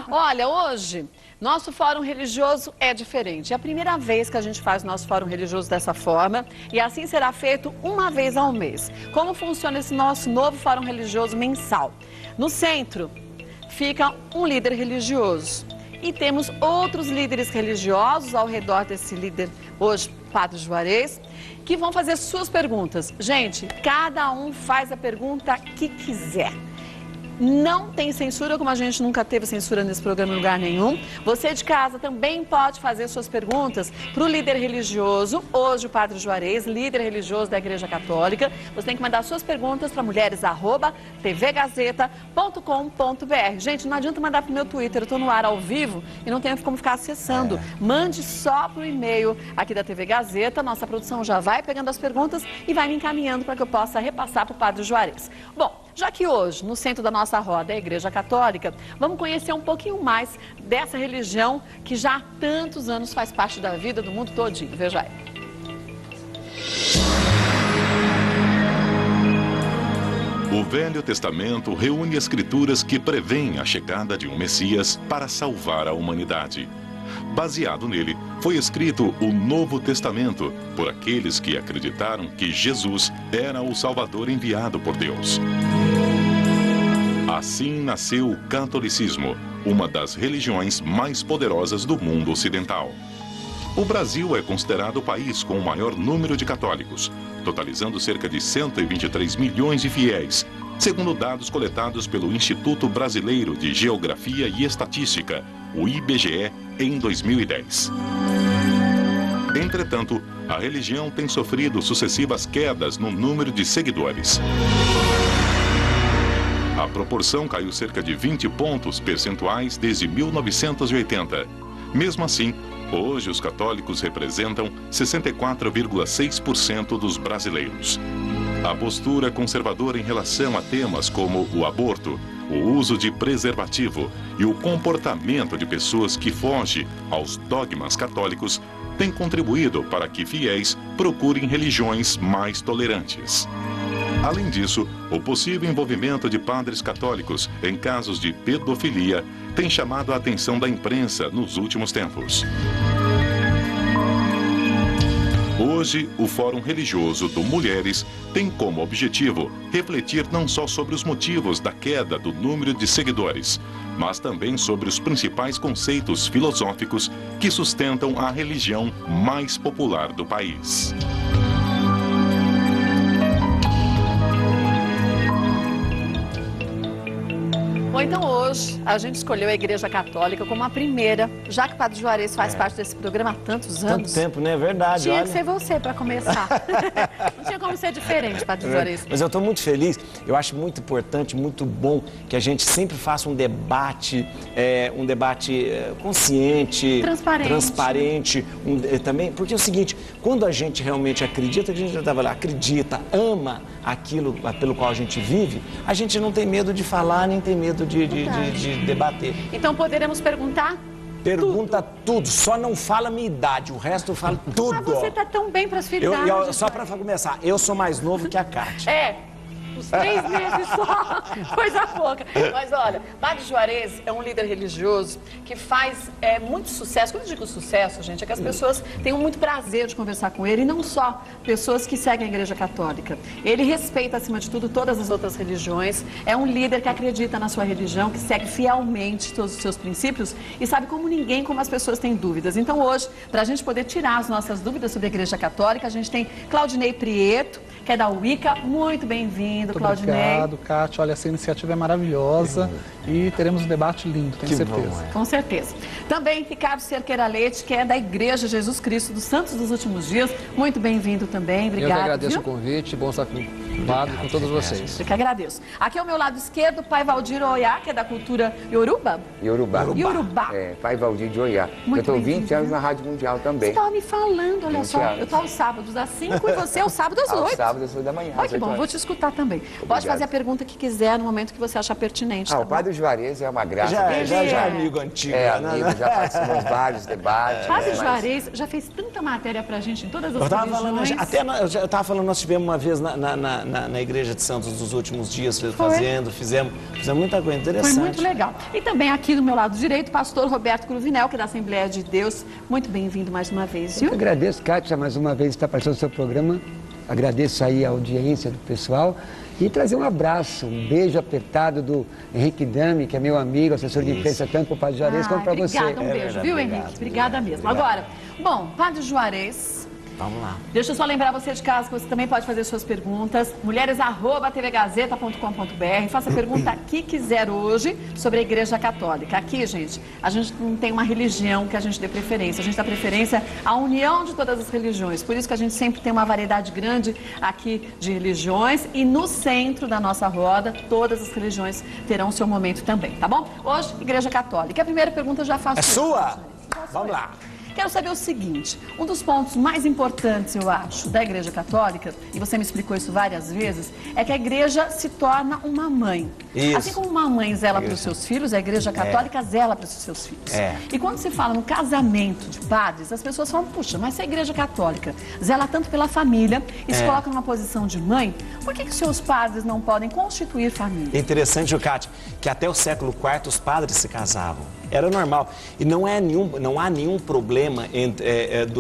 Olha, hoje, nosso fórum religioso é diferente. É a primeira vez que a gente faz o nosso fórum religioso dessa forma e assim será feito uma vez ao mês. Como funciona esse nosso novo fórum religioso mensal? No centro fica um líder religioso e temos outros líderes religiosos ao redor desse líder, hoje, Padre Juarez, que vão fazer suas perguntas. Gente, cada um faz a pergunta que quiser. Não tem censura, como a gente nunca teve censura nesse programa em lugar nenhum. Você de casa também pode fazer suas perguntas para o líder religioso, hoje o Padre Juarez, líder religioso da Igreja Católica. Você tem que mandar suas perguntas para mulheres@tvgazeta.com.br. Gente, não adianta mandar para o meu Twitter, eu estou no ar ao vivo e não tenho como ficar acessando. Mande só para o e-mail aqui da TV Gazeta, nossa produção já vai pegando as perguntas e vai me encaminhando para que eu possa repassar para o Padre Juarez. Bom, já que hoje, no centro da nossa roda, é a Igreja Católica, vamos conhecer um pouquinho mais dessa religião que já há tantos anos faz parte da vida do mundo todinho. Veja aí. O Velho Testamento reúne escrituras que prevêem a chegada de um Messias para salvar a humanidade. Baseado nele, foi escrito o Novo Testamento por aqueles que acreditaram que Jesus era o Salvador enviado por Deus. Assim nasceu o catolicismo, uma das religiões mais poderosas do mundo ocidental. O Brasil é considerado o país com o maior número de católicos, totalizando cerca de 123 milhões de fiéis, segundo dados coletados pelo Instituto Brasileiro de Geografia e Estatística, o IBGE, em 2010. Entretanto, a religião tem sofrido sucessivas quedas no número de seguidores. A proporção caiu cerca de 20 pontos percentuais desde 1980. Mesmo assim, hoje os católicos representam 64,6% dos brasileiros. A postura conservadora em relação a temas como o aborto, o uso de preservativo e o comportamento de pessoas que fogem aos dogmas católicos tem contribuído para que fiéis procurem religiões mais tolerantes. Além disso, o possível envolvimento de padres católicos em casos de pedofilia tem chamado a atenção da imprensa nos últimos tempos. Hoje, o Fórum Religioso do Mulheres tem como objetivo refletir não só sobre os motivos da queda do número de seguidores, mas também sobre os principais conceitos filosóficos que sustentam a religião mais popular do país. Bom, então hoje a gente escolheu a Igreja Católica como a primeira, já que o Padre Juarez faz parte desse programa há tantos anos. Tanto tempo, né? É verdade. Tinha que ser você para começar. Não tinha como ser diferente, Padre Juarez. Mas eu estou muito feliz. Eu acho muito importante, muito bom que a gente sempre faça um debate consciente, transparente também, porque é o seguinte, quando a gente realmente acredita, a gente já estava lá, acredita, ama aquilo pelo qual a gente vive, a gente não tem medo de falar, nem tem medo de debater. Então poderemos perguntar? Pergunta tudo, só não fala minha idade, o resto eu falo tudo. Mas você tá tão bem para as idades. Só para começar, eu sou mais novo que a Kátia. Os 3 meses só, coisa pouca. Mas olha, Padre Juarez é um líder religioso que faz muito sucesso. Quando eu digo sucesso, gente, é que as pessoas têm muito prazer de conversar com ele, e não só pessoas que seguem a Igreja Católica. Ele respeita, acima de tudo, todas as outras religiões, é um líder que acredita na sua religião, que segue fielmente todos os seus princípios e sabe como ninguém, como as pessoas têm dúvidas. Então hoje, para a gente poder tirar as nossas dúvidas sobre a Igreja Católica, a gente tem Claudinei Prieto, que é da Wicca. Muito bem-vindo, Claudinei. Obrigado, Kátia. Olha, essa iniciativa é maravilhosa e teremos um debate lindo, tenho certeza. Bom, Com certeza. Também Ricardo Cerqueira Leite, que é da Igreja Jesus Cristo dos Santos dos Últimos Dias. Muito bem-vindo também, obrigado. Eu que agradeço o convite, bom estar com todos vocês. Eu que agradeço. Aqui ao meu lado esquerdo, Pai Valdir Oiá, que é da cultura Yoruba. Yorubá. Yorubá. Pai Valdir de Oiá. Muito eu estou 20 bem-vindo. anos na Rádio Mundial também. Você estava me falando, olha 20 só. anos. Eu estou aos sábados às 5 e você aos sábados às 8. Sábado, às 8 da manhã. Olha que bom, vou te escutar também. Pode fazer a pergunta que quiser no momento que você achar pertinente. O Padre Juarez é uma graça. Já é amigo antigo. Amigo, já participamos de vários debates. Padre Juarez já fez tanta matéria pra gente em todas as religiões. Eu estava falando, nós tivemos uma vez na na Igreja de Santos dos últimos dias fazendo, fizemos muita coisa interessante. Foi muito legal. E também aqui do meu lado direito, pastor Roberto Cruvinel, que é da Assembleia de Deus. Muito bem-vindo mais uma vez, viu? Eu agradeço, Kátia, mais uma vez estar participando do seu programa. Agradeço aí a audiência do pessoal e trazer um abraço, um beijo apertado do Henrique Dami, que é meu amigo, assessor de imprensa, tanto para o Padre Juarez como para você. Obrigada, um beijo, viu, Henrique? Obrigada mesmo. Agora, bom, Padre Juarez... Vamos lá. Deixa eu só lembrar você de casa que você também pode fazer suas perguntas. mulheres@tvgazeta.com.br. Faça a pergunta que quiser hoje sobre a Igreja Católica. Aqui, gente, a gente não tem uma religião que a gente dê preferência. A gente dá preferência à união de todas as religiões. Por isso que a gente sempre tem uma variedade grande aqui de religiões. E no centro da nossa roda, todas as religiões terão seu momento também, tá bom? Hoje, Igreja Católica. A primeira pergunta eu já faço. É sua? Vamos lá. Quero saber o seguinte, um dos pontos mais importantes, eu acho, da Igreja Católica, e você me explicou isso várias vezes, é que a Igreja se torna uma mãe. Isso. Assim como uma mãe zela para os seus filhos, a Igreja Católica zela para os seus filhos. E quando se fala no casamento de padres, as pessoas falam, puxa, mas se a Igreja Católica zela tanto pela família e se coloca numa posição de mãe, por que os seus padres não podem constituir família? É interessante, Cátia, que até o século IV os padres se casavam. Era normal. E não há nenhum problema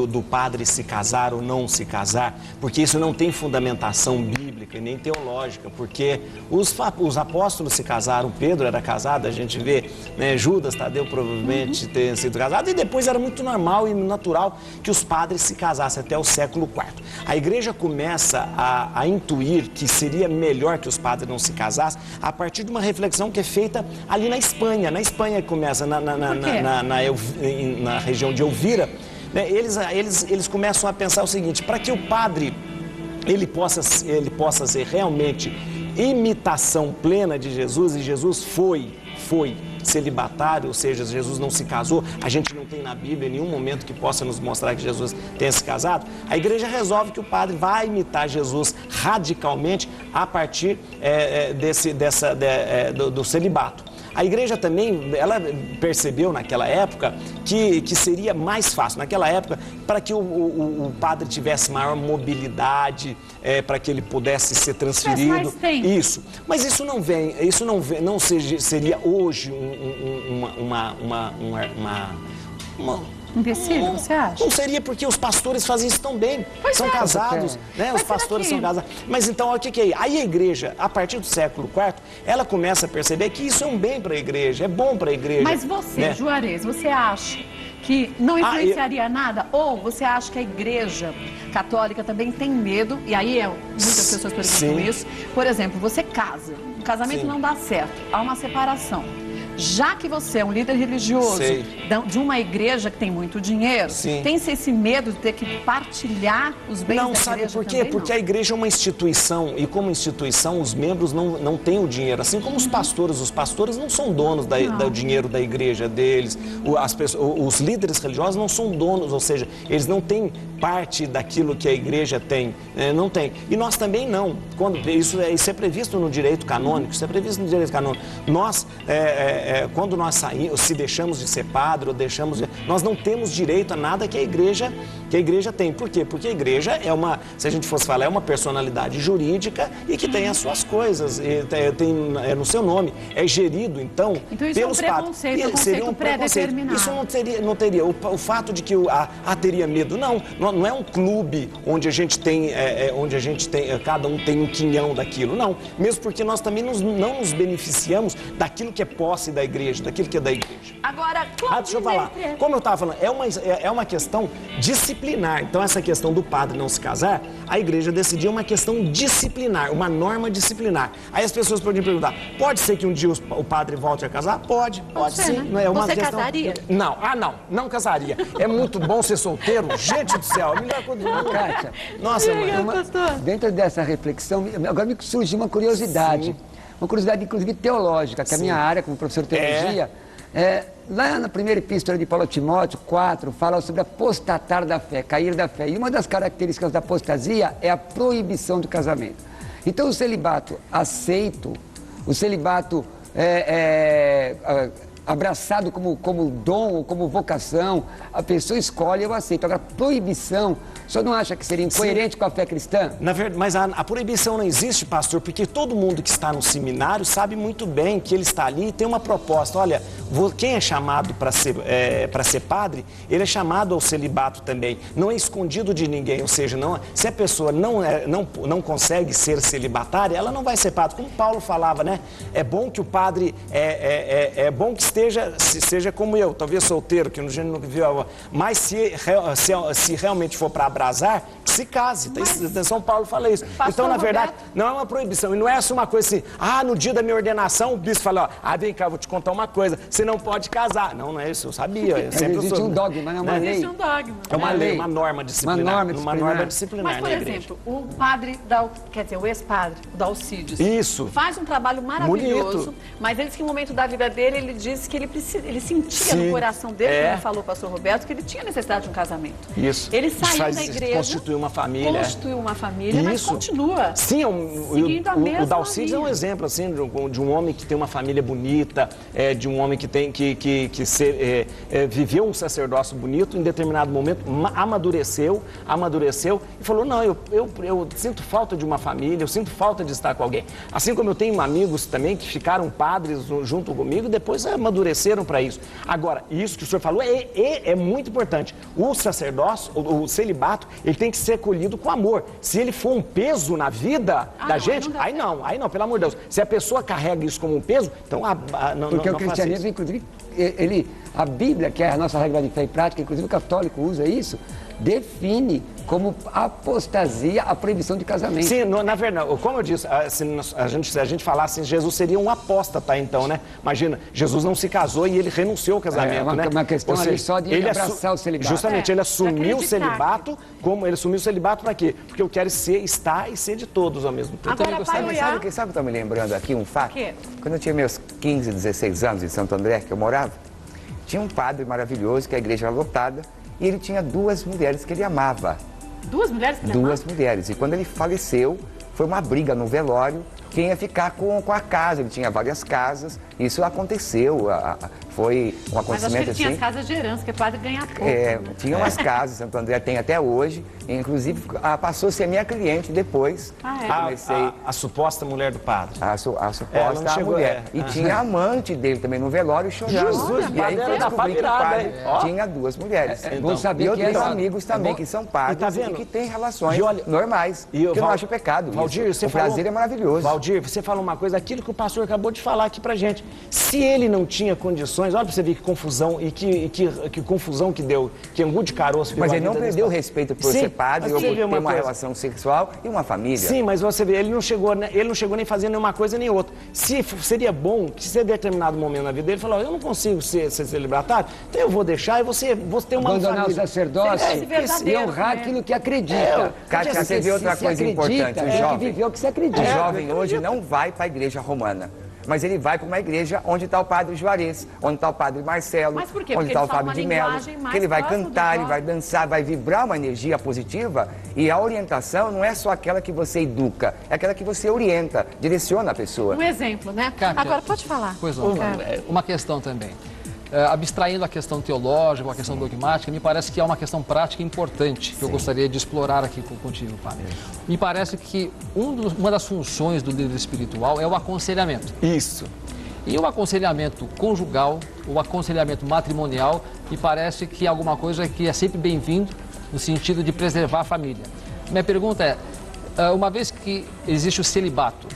do padre se casar ou não se casar, porque isso não tem fundamentação bíblica e nem teológica, porque os apóstolos se casaram, Pedro era casado, a gente vê, né, Judas, Tadeu provavelmente tenha sido casado, e depois era muito normal e natural que os padres se casassem até o século IV. A Igreja começa a intuir que seria melhor que os padres não se casassem a partir de uma reflexão que é feita ali na Espanha. Na Espanha começa, na região de Elvira, né, eles começam a pensar o seguinte: para que o padre ele possa ser realmente imitação plena de Jesus, e Jesus foi celibatário, ou seja, Jesus não se casou, a gente não tem na Bíblia em nenhum momento que possa nos mostrar que Jesus tenha se casado, a Igreja resolve que o padre vai imitar Jesus radicalmente a partir do celibato. A Igreja também, ela percebeu naquela época que seria mais fácil, naquela época, para que o padre tivesse maior mobilidade, para que ele pudesse ser transferido. Mais tempo. Isso. Mas não seria hoje Um empecilho, você acha? Não seria, porque os pastores fazem isso tão bem. São casados, né? Os pastores são casados. Mas então, o que é? Aí a Igreja, a partir do século IV, ela começa a perceber que isso é um bem para a Igreja, é bom para a Igreja. Mas você, né? Juarez, você acha que não influenciaria nada? Ou você acha que a Igreja Católica também tem medo, e aí muitas pessoas perguntam isso, por exemplo, você casa, o casamento não dá certo, há uma separação. Já que você é um líder religioso de uma igreja que tem muito dinheiro, tem-se esse medo de ter que partilhar os bens da igreja? Não, sabe por quê? Porque a igreja é uma instituição, e como instituição os membros não têm o dinheiro. Assim como os pastores não são donos do dinheiro da igreja deles, os líderes religiosos não são donos, ou seja, eles não têm parte daquilo que a igreja tem, não tem. E nós também não. Isso é previsto no direito canônico, Nós, quando nós saímos, se deixamos de ser padre, nós não temos direito a nada que a igreja tem. Por quê? Porque a igreja se a gente fosse falar, é uma personalidade jurídica e que tem as suas coisas, tem no seu nome, é gerido, então isso pelos padres. Seria um pré-determinado. Isso não teria. O fato de que teria medo, não é um clube onde a gente tem, cada um tem um quinhão daquilo, não. Mesmo porque nós também não nos beneficiamos daquilo que é posse da igreja, daquilo que é da igreja. Agora, deixa eu falar. Como eu estava falando, é uma questão disciplinar. Então, essa questão do padre não se casar, a igreja decidiu uma questão disciplinar, uma norma disciplinar. Aí as pessoas podem perguntar, pode ser que um dia o padre volte a casar? Pode sim. Né? Não é uma Você questão... casaria? Não casaria. É muito bom ser solteiro, gente do céu, a melhor coisa do mundo. Kátia, nossa, mãe. Dentro dessa reflexão, agora me surgiu uma curiosidade. Uma curiosidade, inclusive, teológica, que a minha área, como professor de teologia, lá na primeira epístola de Paulo a Timóteo 4, fala sobre apostatar da fé, cair da fé. E uma das características da apostasia é a proibição do casamento. Então, o celibato aceito, o celibato abraçado como dom ou como vocação, a pessoa escolhe, eu aceito. Agora, proibição, o senhor não acha que seria incoerente com a fé cristã? Na verdade, mas a proibição não existe, pastor, porque todo mundo que está no seminário sabe muito bem que ele está ali e tem uma proposta. Olha, quem é chamado para ser padre, ele é chamado ao celibato também. Não é escondido de ninguém, ou seja, se a pessoa não consegue ser celibatária, ela não vai ser padre. Como Paulo falava, né? É bom que o padre, é bom que seja como eu, talvez solteiro, que no gênero não viveu, mas se realmente for para abrasar, que se case. São Paulo fala isso. Então, na verdade, não é uma proibição. E não é assim uma coisa assim, no dia da minha ordenação, o bispo fala, vem cá, vou te contar uma coisa, você não pode casar. Não é isso, eu sabia. Existe um dogma, não é uma lei. Existe um dogma. É uma lei, uma norma disciplinar. Uma norma disciplinar. Mas, por exemplo, o padre, o ex-padre, o Dalcides, isso, faz um trabalho maravilhoso, bonito. Mas ele disse que no momento da vida dele, ele disse que ele sentia no coração dele, como falou o pastor Roberto, que ele tinha necessidade de um casamento. Isso. Ele saiu da igreja, constituiu uma família, mas continua seguindo a mesma o Dalcides é um exemplo assim, de um homem que tem uma família bonita, de um homem que tem viveu um sacerdócio bonito, em determinado momento amadureceu e falou, não, eu sinto falta de uma família, eu sinto falta de estar com alguém. Assim como eu tenho amigos também que ficaram padres junto comigo e depois amadureceram para isso. Agora, isso que o senhor falou é muito importante. O sacerdócio, o celibato, ele tem que ser acolhido com amor. Se ele for um peso na vida da gente, aí não, pelo amor de Deus. Se a pessoa carrega isso como um peso, então não. Porque o cristianismo, inclusive, a Bíblia, que é a nossa regra de fé e prática, inclusive o católico usa isso, define como apostasia a proibição de casamento. Sim, na verdade, como eu disse, se a gente falasse, Jesus seria um apóstata, então, né? Imagina, Jesus não se casou e ele renunciou ao casamento, né? É uma questão ali só de ele abraçar o celibato. Justamente, ele assumiu o celibato, ele assumiu o celibato para quê? Porque eu quero estar e ser de todos ao mesmo tempo. Agora, sabe o que estou me lembrando aqui, um fato? Quando eu tinha meus 15, 16 anos em Santo André, que eu morava, tinha um padre maravilhoso, que a igreja era lotada, e ele tinha 2 mulheres que ele amava. 2 mulheres que ele amava? 2 mulheres. E quando ele faleceu, foi uma briga no velório, quem ia ficar com a casa. Ele tinha várias casas, isso aconteceu, foi um acontecimento assim. Mas acho que ele tinha as casas de herança, que o padre ganha pouco. Tinha umas casas, Santo André tem até hoje, inclusive passou a ser minha cliente depois. A suposta mulher do padre. A suposta mulher. E tinha a amante dele também no velório chorando. Jesus, e aí foi descobrir que o padre tinha 2 mulheres. Vou saber e outros amigos também que são padres e que têm relações normais, que eu não acho pecado. Valdir, o prazer é maravilhoso. Valdir, você falou uma coisa, aquilo que o pastor acabou de falar aqui pra gente. Se ele não tinha condições, olha pra você ver que confusão e que confusão que deu, que angu de caroço. Mas ele não perdeu o respeito por ser padre ou por ter uma relação sexual e uma família. Sim, mas você vê, ele não chegou nem fazendo nenhuma coisa nem outra. Seria bom que se em determinado momento na vida dele falou, eu não consigo ser celibatário, então eu vou deixar e você ter uma abandonar família. O sacerdócio e honrar aquilo que acredita. Kátia, você vê outra coisa importante. O jovem, viver o que você acredita. O jovem hoje não vai para a igreja romana. Mas ele vai para uma igreja onde está o padre Juarez, onde está o padre Marcelo, onde está o Fábio de Mello, que ele vai cantar, ele vai dançar, vai vibrar uma energia positiva. E a orientação não é só aquela que você educa, é aquela que você orienta, direciona a pessoa. Um exemplo, né? Kátia, agora, pode falar. Pois não, uma questão também. Abstraindo a questão teológica, a questão dogmática, me parece que há uma questão prática importante que eu gostaria de explorar aqui contigo, padre. Me parece que uma das funções do líder espiritual é o aconselhamento. Isso. E o aconselhamento conjugal, o aconselhamento matrimonial, me parece que é alguma coisa que é sempre bem-vindo no sentido de preservar a família. Minha pergunta é, uma vez que existe o celibato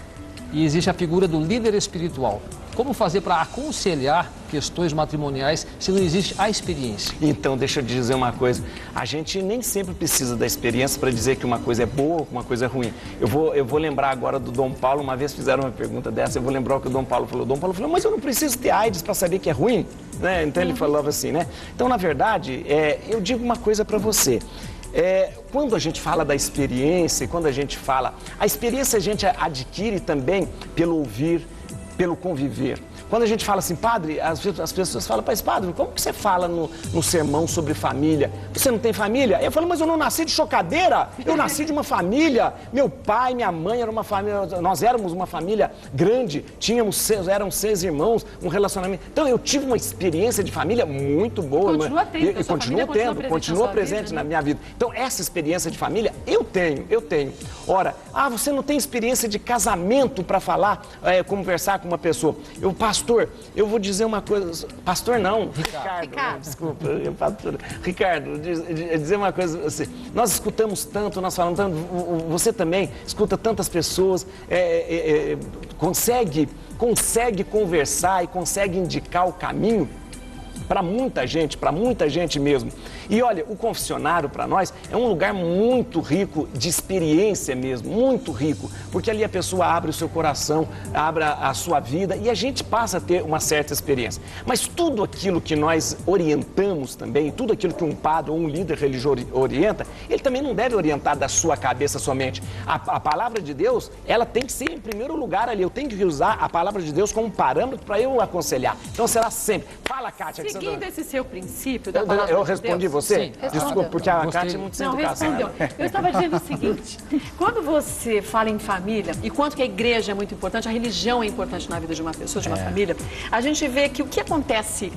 e existe a figura do líder espiritual, como fazer para aconselhar questões matrimoniais se não existe a experiência? Então, deixa eu te dizer uma coisa. A gente nem sempre precisa da experiência para dizer que uma coisa é boa ou que uma coisa é ruim. Eu vou lembrar agora do Dom Paulo. Uma vez fizeram uma pergunta dessa, eu vou lembrar o que o Dom Paulo falou. O Dom Paulo falou, mas eu não preciso ter AIDS para saber que é ruim? Né? Então, ele falava assim, né? Então, na verdade, eu digo uma coisa para você. Quando a gente fala da experiência, quando a gente fala... A experiência a gente adquire também pelo ouvir, pelo conviver. Quando a gente fala assim, padre, as pessoas falam, mas padre, como que você fala no sermão sobre família? Você não tem família? Eu falo, mas eu não nasci de chocadeira, eu nasci de uma família. Meu pai, minha mãe era uma família, nós éramos uma família grande, eram 6 irmãos, um relacionamento. Então eu tive uma experiência de família muito boa. Continua tendo, e continua presente na minha vida. Então essa experiência de família eu tenho. Ora, você não tem experiência de casamento para falar, conversar com uma pessoa. Pastor, eu vou dizer uma coisa. Pastor não, Ricardo. Desculpa, pastor. Ricardo, dizer uma coisa assim. Nós escutamos tanto, nós falamos tanto, você também escuta tantas pessoas, consegue conversar e consegue indicar o caminho para muita gente mesmo. E olha, o confessionário para nós é um lugar muito rico de experiência mesmo, muito rico, porque ali a pessoa abre o seu coração, abre a sua vida e a gente passa a ter uma certa experiência. Mas tudo aquilo que nós orientamos também, tudo aquilo que um padre ou um líder religioso orienta, ele também não deve orientar da sua cabeça somente. A palavra de Deus, ela tem que ser em primeiro lugar ali, eu tenho que usar a palavra de Deus como parâmetro para eu aconselhar. Então será sempre. Fala, Kátia. Seguindo esse seu princípio da palavra de Deus. Eu respondi você? Sim. Desculpa, porque a Kátia é muito sem educação. Não, respondeu. Eu estava dizendo o seguinte, quando você fala em família, e quanto que a igreja é muito importante, a religião é importante na vida de uma pessoa, de uma família, a gente vê que o que acontece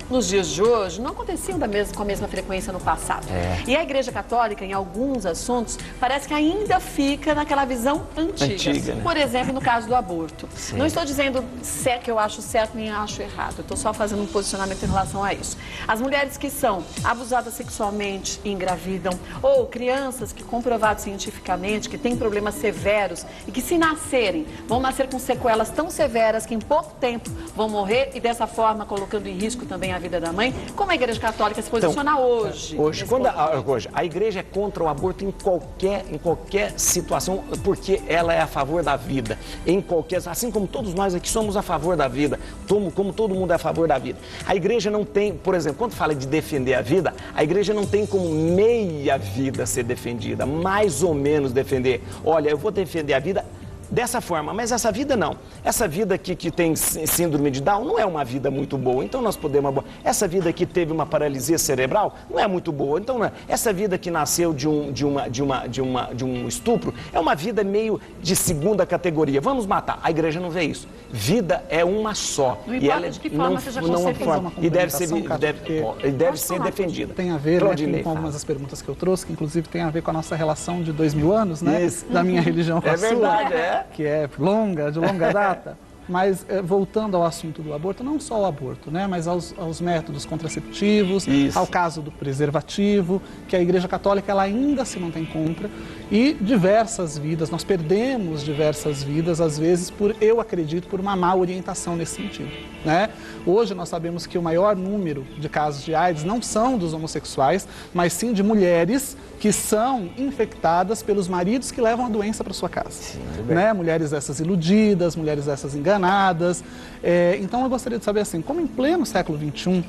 nos dias de hoje não aconteciam com a mesma frequência no passado. E a Igreja Católica, em alguns assuntos, parece que ainda fica naquela visão antiga. Né? Por exemplo, no caso do aborto. Sim. Não estou dizendo que eu acho certo nem acho errado. Eu estou só fazendo um posicionamento em relação a isso. As mulheres que são abusadas sexualmente e engravidam, ou crianças que, comprovado cientificamente, que têm problemas severos e que, se nascerem, vão nascer com sequelas tão severas que em pouco tempo vão morrer e, dessa forma, colocando em risco também a vida da mãe. Como a Igreja Católica se posiciona hoje? Hoje, a Igreja é contra o aborto em qualquer situação, porque ela é a favor da vida. Assim como todos nós aqui somos a favor da vida, como todo mundo é a favor da vida. A Igreja não tem, por exemplo, quando fala de defender a vida, a Igreja não tem como meia vida ser defendida, mais ou menos defender. Olha, eu vou defender a vida dessa forma, mas essa vida não. Essa vida que tem síndrome de Down não é uma vida muito boa, então nós podemos... Essa vida que teve uma paralisia cerebral não é muito boa, então não é. Essa vida que nasceu de um estupro é uma vida meio de segunda categoria. Vamos matar. A Igreja não vê isso. Vida é uma só. Não importa de que forma seja concebida. E deve ser defendida. Tem a ver, né, com algumas das perguntas que eu trouxe, que inclusive tem a ver com a nossa relação de 2000 anos, né? Isso. Da minha religião com a sua. É verdade, que é de longa data. Mas voltando ao assunto do aborto, não só ao aborto, né, mas aos métodos contraceptivos, ao caso do preservativo, que a Igreja Católica ela ainda se mantém contra, e diversas vidas, nós perdemos diversas vidas, às vezes, eu acredito, por uma má orientação nesse sentido. Né? Hoje nós sabemos que o maior número de casos de AIDS não são dos homossexuais, mas sim de mulheres que são infectadas pelos maridos que levam a doença para sua casa. Sim, né? Mulheres essas iludidas, mulheres essas enganadas. Então eu gostaria de saber assim, como em pleno século XXI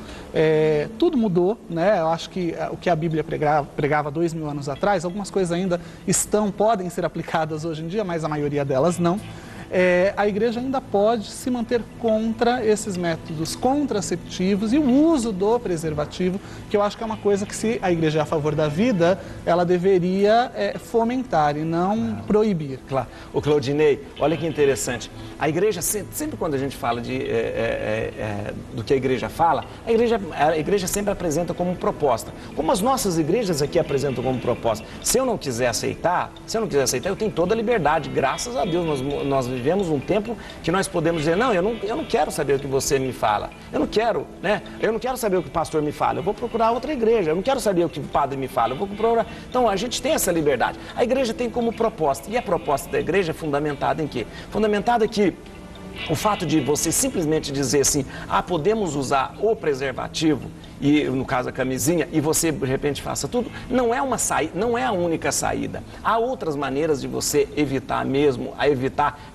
tudo mudou, né? Eu acho que o que a Bíblia pregava 2000 anos atrás, algumas coisas ainda podem ser aplicadas hoje em dia, mas a maioria delas não. A Igreja ainda pode se manter contra esses métodos contraceptivos e o uso do preservativo, que eu acho que é uma coisa que, se a Igreja é a favor da vida, ela deveria fomentar e não proibir. Claro. O Claudinei, olha que interessante. A Igreja, sempre quando a gente fala do que a Igreja fala, a Igreja sempre apresenta como proposta. Como as nossas igrejas aqui apresentam como proposta. Se eu não quiser aceitar, eu tenho toda a liberdade. Graças a Deus, nós vivemos um tempo que nós podemos dizer, não, eu não quero saber o que você me fala. Eu não quero, né? Eu não quero saber o que o pastor me fala. Eu vou procurar outra igreja. Eu não quero saber o que o padre me fala. Eu vou procurar... Então, a gente tem essa liberdade. A Igreja tem como proposta. E a proposta da Igreja é fundamentada em quê? Fundamentada que o fato de você simplesmente dizer assim, podemos usar o preservativo, e no caso a camisinha, e você de repente faça tudo, não é uma saída, não é a única saída. Há outras maneiras de você evitar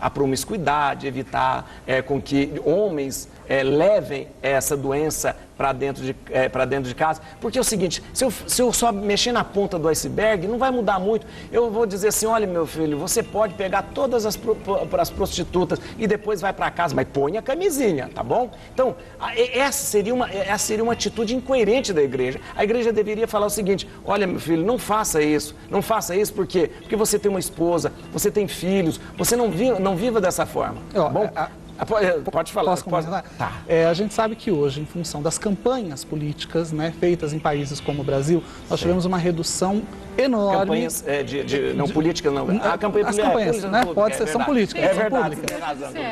a promiscuidade, evitar com que homens levem essa doença para dentro de casa. Porque é o seguinte, se eu só mexer na ponta do iceberg, não vai mudar muito. Eu vou dizer assim, olha meu filho, você pode pegar todas as prostitutas e depois vai para casa, mas põe a camisinha, tá bom? Então, essa seria uma atitude incoerente da igreja. A igreja deveria falar o seguinte, olha meu filho, não faça isso por quê? Porque você tem uma esposa, você tem filhos, você não viva dessa forma, tá bom? Pode falar. Posso comentar? Tá. A gente sabe que hoje, em função das campanhas políticas, né, feitas em países como o Brasil, nós tivemos uma redução enorme. Campanhas não políticas, não. A campanha as campanhas, né? Pode ser, são políticas. É verdade.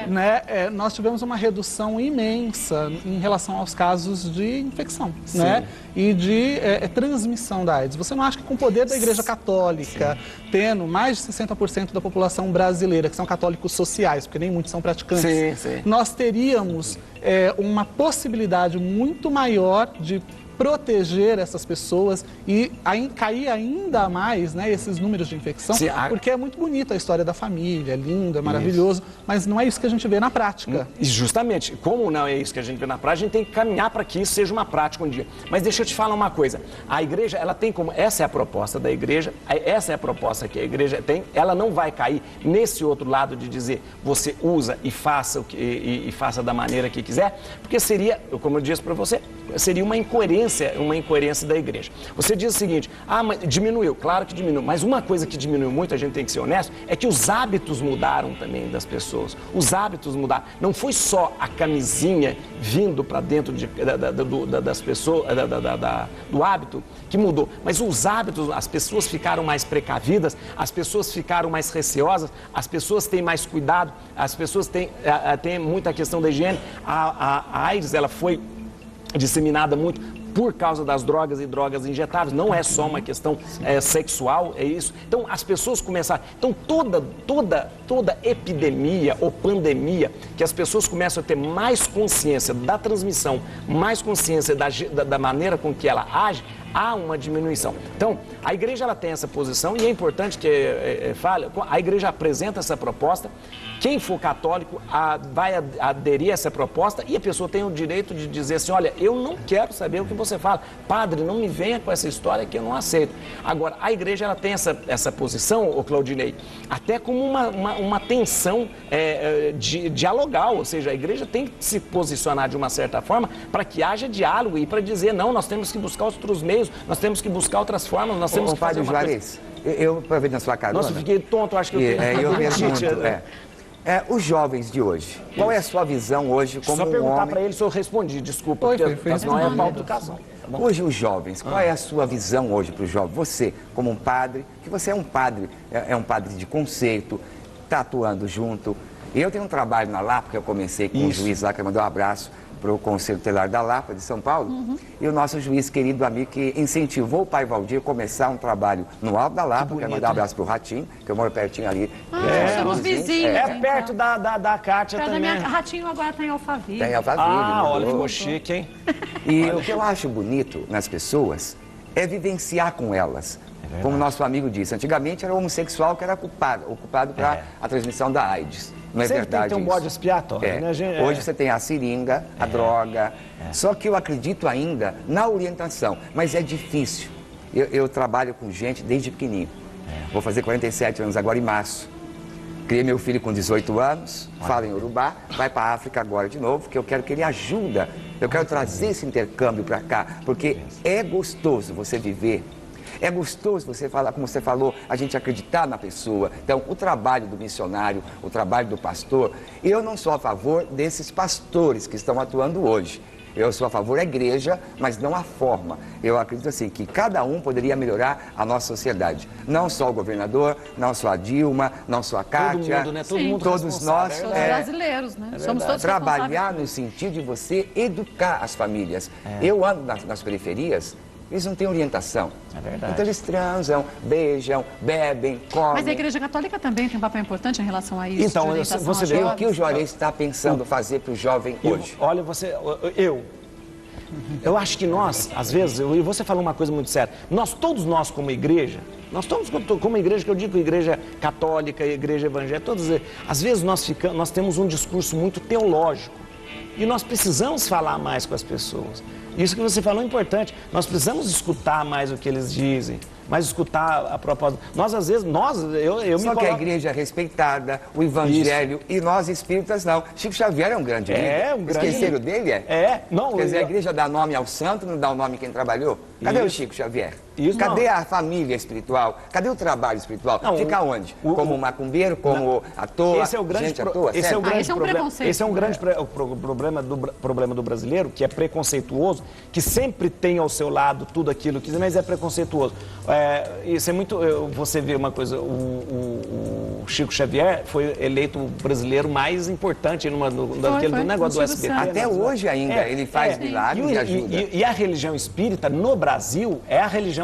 Né? Nós tivemos uma redução imensa em relação aos casos de infecção, né? E de transmissão da AIDS. Você não acha que com o poder da Igreja Católica, tendo mais de 60% da população brasileira, que são católicos sociais, porque nem muitos são praticantes, nós teríamos uma possibilidade muito maior de proteger essas pessoas e cair ainda mais, né, esses números de infecção, porque é muito bonita a história da família, é lindo, é maravilhoso, mas não é isso que a gente vê na prática. Justamente, como não é isso que a gente vê na prática, a gente tem que caminhar para que isso seja uma prática um dia. Mas deixa eu te falar uma coisa, a igreja, ela tem como, essa é a proposta da igreja, essa é a proposta que a igreja tem, ela não vai cair nesse outro lado de dizer, você usa e faça, e faça da maneira que quiser, porque seria, como eu disse para você, seria uma incoerência da igreja. Você diz o seguinte, mas diminuiu, claro que diminuiu, mas uma coisa que diminuiu muito, a gente tem que ser honesto, é que os hábitos mudaram também das pessoas. Os hábitos mudaram. Não foi só a camisinha vindo para dentro das pessoas, do hábito que mudou, mas os hábitos, as pessoas ficaram mais precavidas, as pessoas ficaram mais receosas, as pessoas têm mais cuidado, as pessoas têm muita questão da higiene. A AIDS, ela foi disseminada muito por causa das drogas e drogas injetáveis, não é só uma questão sexual, é isso. Então as pessoas começaram, então toda epidemia ou pandemia, que as pessoas começam a ter mais consciência da transmissão, mais consciência da maneira com que ela age, há uma diminuição. Então, a igreja ela tem essa posição e é importante que a igreja apresenta essa proposta, quem for católico vai aderir a essa proposta e a pessoa tem o direito de dizer assim, olha, eu não quero saber o que você fala, padre, não me venha com essa história que eu não aceito. Agora, a igreja ela tem essa posição, ô Claudinei, até como uma tensão dialogal, ou seja, a igreja tem que se posicionar de uma certa forma para que haja diálogo e para dizer, não, nós temos que buscar outros meios, nós temos que buscar outras formas, nós temos que fazer uma coisa. Eu aproveito na sua carona. Nossa, eu fiquei tonto, acho que eu pergunto, os jovens de hoje, qual é a sua visão hoje como só um perguntar homem... para ele se eu respondi, desculpa, porque não é pauta do casal. Hoje os jovens, qual é a sua visão hoje para os jovens? Você, como um padre, que você é um padre de conceito, está atuando junto. Eu tenho um trabalho na Lapa, que eu comecei com um juiz lá, que mandou um abraço para o Conselho Tutelar da Lapa, de São Paulo, e o nosso juiz querido amigo que incentivou o pai Valdir a começar um trabalho no Alto da Lapa, quero mandar um abraço para o Ratinho, que eu moro pertinho ali. Somos vizinhos. Perto da Kátia também. Ratinho agora está em Alphaville. Tem Alphaville. Olha, ficou chique, hein? E o que eu acho bonito nas pessoas é vivenciar com elas. Como nosso amigo disse, antigamente era o homossexual que era ocupado para a transmissão da AIDS. Não é verdade tem um bode expiatório, né, gente? Hoje você tem a seringa, a droga. Só que eu acredito ainda na orientação, mas é difícil. Eu trabalho com gente desde pequenininho. Vou fazer 47 anos agora em março. Criei meu filho com 18 anos, fala em Urubá, vai para a África agora de novo, porque eu quero que ele ajude. Eu quero trazer esse intercâmbio para cá, porque é gostoso você viver. É gostoso você falar, como você falou, a gente acreditar na pessoa. Então, o trabalho do missionário, o trabalho do pastor, eu não sou a favor desses pastores que estão atuando hoje. Eu sou a favor da igreja, mas não a forma. Eu acredito assim, que cada um poderia melhorar a nossa sociedade. Não só o governador, não só a Dilma, não só a Kátia. Todo mundo, né? Todo mundo todos nós. Todos brasileiros, né? Somos todos trabalhar no sentido de você educar as famílias. Eu ando nas periferias, eles não têm orientação. É verdade. Então eles transam, beijam, bebem, comem. Mas a Igreja Católica também tem um papel importante em relação a isso. Então, você vê o que o Juarez está pensando fazer para o jovem hoje? Olha, eu acho que nós, às vezes, você falou uma coisa muito séria, todos nós como igreja, como igreja, que eu digo igreja católica, igreja evangélica, às vezes nós temos um discurso muito teológico. E nós precisamos falar mais com as pessoas. Isso que você falou é importante. Nós precisamos escutar mais o que eles dizem, mas escutar a propósito. Nós, às vezes, eu me Só que a igreja é respeitada, o evangelho, e nós espíritas não. Chico Xavier é um grande líder. Um grande... Esqueceram dele, Não, quer dizer, a igreja dá nome ao santo, não dá o nome a quem trabalhou? Cadê o Chico Xavier? Cadê a família espiritual? Cadê o trabalho espiritual? Fica onde? Como macumbeiro, como ator, esse é o grande gente à toa? Esse é o grande problema. Esse é um grande problema do brasileiro, que é preconceituoso, que sempre tem ao seu lado tudo aquilo que mas é preconceituoso. Isso é muito... Você vê uma coisa, o Chico Xavier foi eleito o brasileiro mais importante naquele negócio do SBT. Até hoje ainda, ele faz milagres e ajuda. E a religião espírita no Brasil é a religião,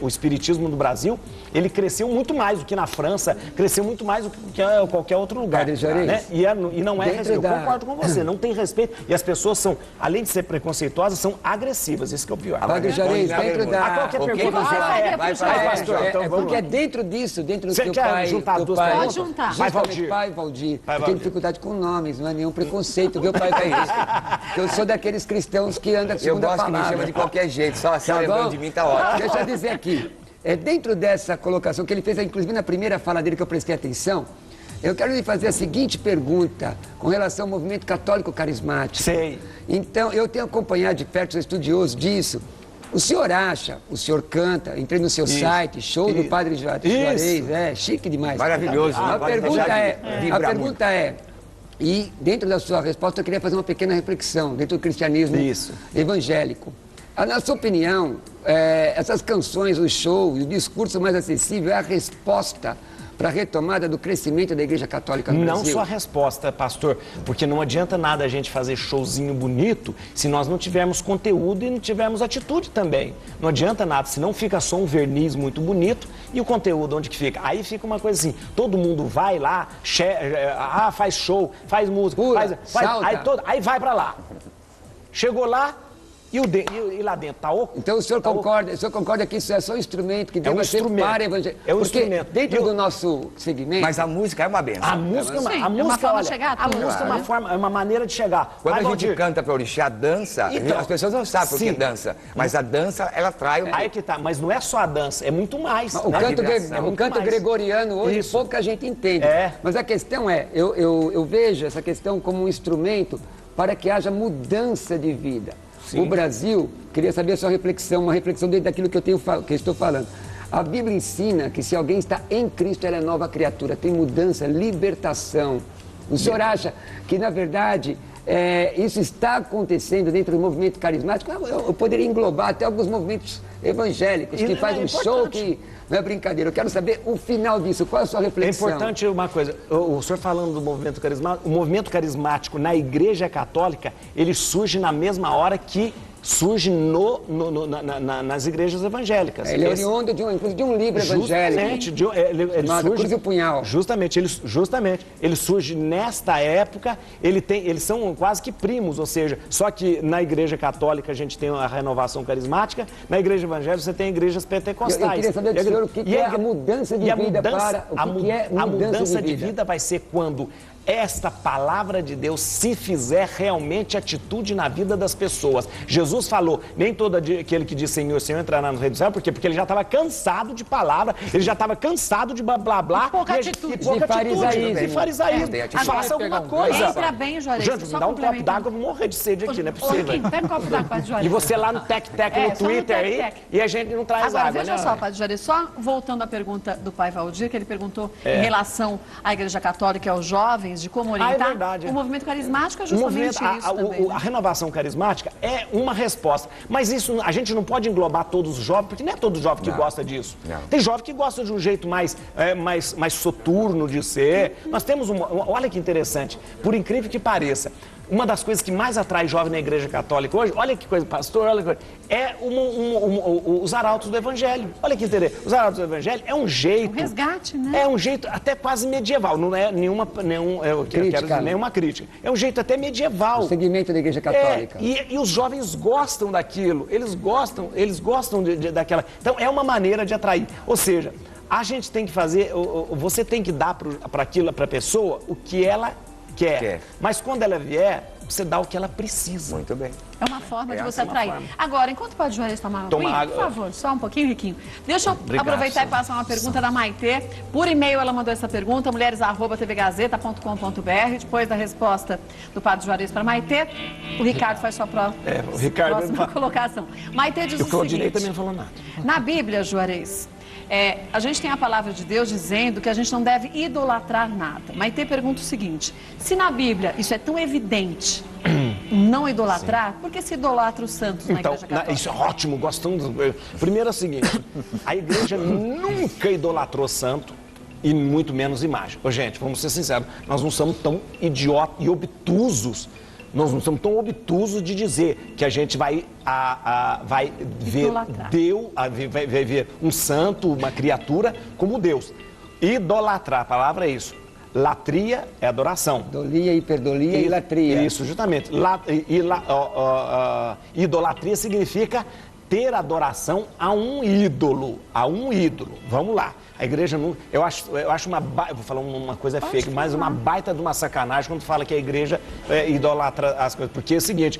o espiritismo no Brasil, ele cresceu muito mais do que na França, cresceu muito mais do que qualquer outro lugar. Né? E não é respeito. Eu concordo com você, não tem respeito. E as pessoas são, além de ser preconceituosas, são agressivas. Isso que é o pior. Padre Jarez, dentro da... Qualquer pergunta pastor. Porque dentro disso, dentro do que o pai... Pode juntar. Pai Valdir. Eu tenho dificuldade com nomes, não é nenhum preconceito, viu, pai Valdir? Eu sou daqueles cristãos que andam segundo a palavra. Eu gosto que me chama de qualquer jeito, só se lembrando de mim tá ótimo. Deixa eu dizer aqui, dentro dessa colocação que ele fez, inclusive na primeira fala dele que eu prestei atenção, eu quero lhe fazer a seguinte pergunta com relação ao movimento católico carismático. Sei. Então, eu tenho acompanhado de perto, sou estudioso disso. O senhor acha, o senhor canta, entrei no seu site, show do Padre Juarez, chique demais. Maravilhoso. A pergunta é, e dentro da sua resposta eu queria fazer uma pequena reflexão, dentro do cristianismo evangélico. Na sua opinião, essas canções, o show, o discurso mais acessível é a resposta para a retomada do crescimento da Igreja Católica no Brasil? Não só a resposta, pastor, porque não adianta nada a gente fazer showzinho bonito se nós não tivermos conteúdo e não tivermos atitude também. Não adianta nada, senão fica só um verniz muito bonito e o conteúdo onde que fica? Aí fica uma coisa assim, todo mundo vai lá, faz show, faz música, aí vai para lá. Chegou lá, e lá dentro tá oco? Então o senhor concorda que isso é só um instrumento que deve ser para evangelho? É um instrumento. Dentro do nosso segmento... Mas a música é uma benção. A música é uma maneira de chegar. Quando a gente canta para orixá, dança, as pessoas não sabem por que dança. Mas a dança, ela trai o... Aí que tá, mas não é só a dança, é muito mais. O canto gregoriano hoje pouca gente entende. Mas a questão eu vejo essa questão como um instrumento para que haja mudança de vida. Sim. O Brasil, queria saber a sua reflexão, uma reflexão dentro daquilo que eu estou falando. A Bíblia ensina que se alguém está em Cristo, ela é nova criatura, tem mudança, libertação. O senhor acha que, na verdade, isso está acontecendo dentro do movimento carismático? Eu poderia englobar até alguns movimentos evangélicos, que fazem um show que... Não é brincadeira, eu quero saber o final disso, qual é a sua reflexão? É importante uma coisa, o senhor falando do movimento carismático, o movimento carismático na Igreja Católica, ele surge na mesma hora que surge nas igrejas evangélicas. Ele é oriundo de um livro evangélico. Ele surge... Cruz e Punhal. Justamente, ele surge nesta época, eles são quase que primos, ou seja, só que na Igreja Católica a gente tem a renovação carismática, na Igreja Evangélica você tem igrejas pentecostais. Eu queria saber do senhor o que é a mudança de vida para... A mudança de vida vai ser quando esta palavra de Deus se fizer realmente atitude na vida das pessoas. Jesus falou, nem todo aquele que diz Senhor, Senhor entrará no reino do céu, por quê? Porque ele já estava cansado de palavra, ele já estava cansado de blá blá blá. E pouca atitude. De farisaísmo. Faça alguma coisa. Entra bem, Juarez. Gente, me dá um copo d'água, eu vou morrer de sede aqui, não é possível. Pega um copo d'água, Padre Juarez. E você lá no Tec-Tec, no Twitter aí, e a gente não traz água, veja só, Padre Juarez, só voltando à pergunta do pai Valdir, que ele perguntou em relação à Igreja Católica e aos jovens, de como orientar. O movimento carismático é justamente isso também. A renovação carismática é uma resposta. Mas isso, a gente não pode englobar todos os jovens, porque não é todo jovem que gosta disso. Não. Tem jovem que gosta de um jeito mais soturno de ser. Nós temos olha que interessante, por incrível que pareça, uma das coisas que mais atrai jovem na Igreja Católica hoje, olha que coisa, pastor, olha que coisa, é os arautos do Evangelho. Olha que interessante. Os arautos do Evangelho é um jeito... Um resgate, né? É um jeito até quase medieval. Não é nenhuma crítica. É um jeito até medieval. O segmento da Igreja Católica. E os jovens gostam daquilo. Eles gostam daquela... Então, é uma maneira de atrair. Ou seja, a gente tem que fazer... Você tem que dar para a pessoa o que ela quer. Mas quando ela vier, você dá o que ela precisa. Muito bem. É uma forma de você atrair. Agora, enquanto o Padre Juarez tomar uma aguinha, por favor, só um pouquinho, Riquinho. Deixa eu aproveitar e passar uma pergunta da Maitê. Por e-mail ela mandou essa pergunta, mulheres@tvgazeta.com.br. Depois da resposta do Padre Juarez para Maitê, o Ricardo faz sua próxima colocação. Maitê diz o seguinte, também não falou nada. Na Bíblia, Juarez, a gente tem a palavra de Deus dizendo que a gente não deve idolatrar nada. Maitê pergunta o seguinte, se na Bíblia isso é tão evidente, não idolatrar, por que se idolatra os santos na Igreja Católica? Isso é ótimo, gostamos. Primeiro é o seguinte, a Igreja nunca idolatrou santo e muito menos imagem. Gente, vamos ser sinceros, nós não somos tão idiotas e obtusos. Nós não somos tão obtusos de dizer que a gente vai ver Deus, vai ver um santo, uma criatura como Deus. Idolatrar, a palavra é isso. Latria é adoração. Dolia, hiperdolia e latria. Isso, justamente. Idolatria significa ter adoração a um ídolo. Vamos lá. A igreja não... Eu acho uma... Vou falar uma coisa fake, mas uma baita de uma sacanagem quando fala que a igreja idolatra as coisas. Porque é o seguinte,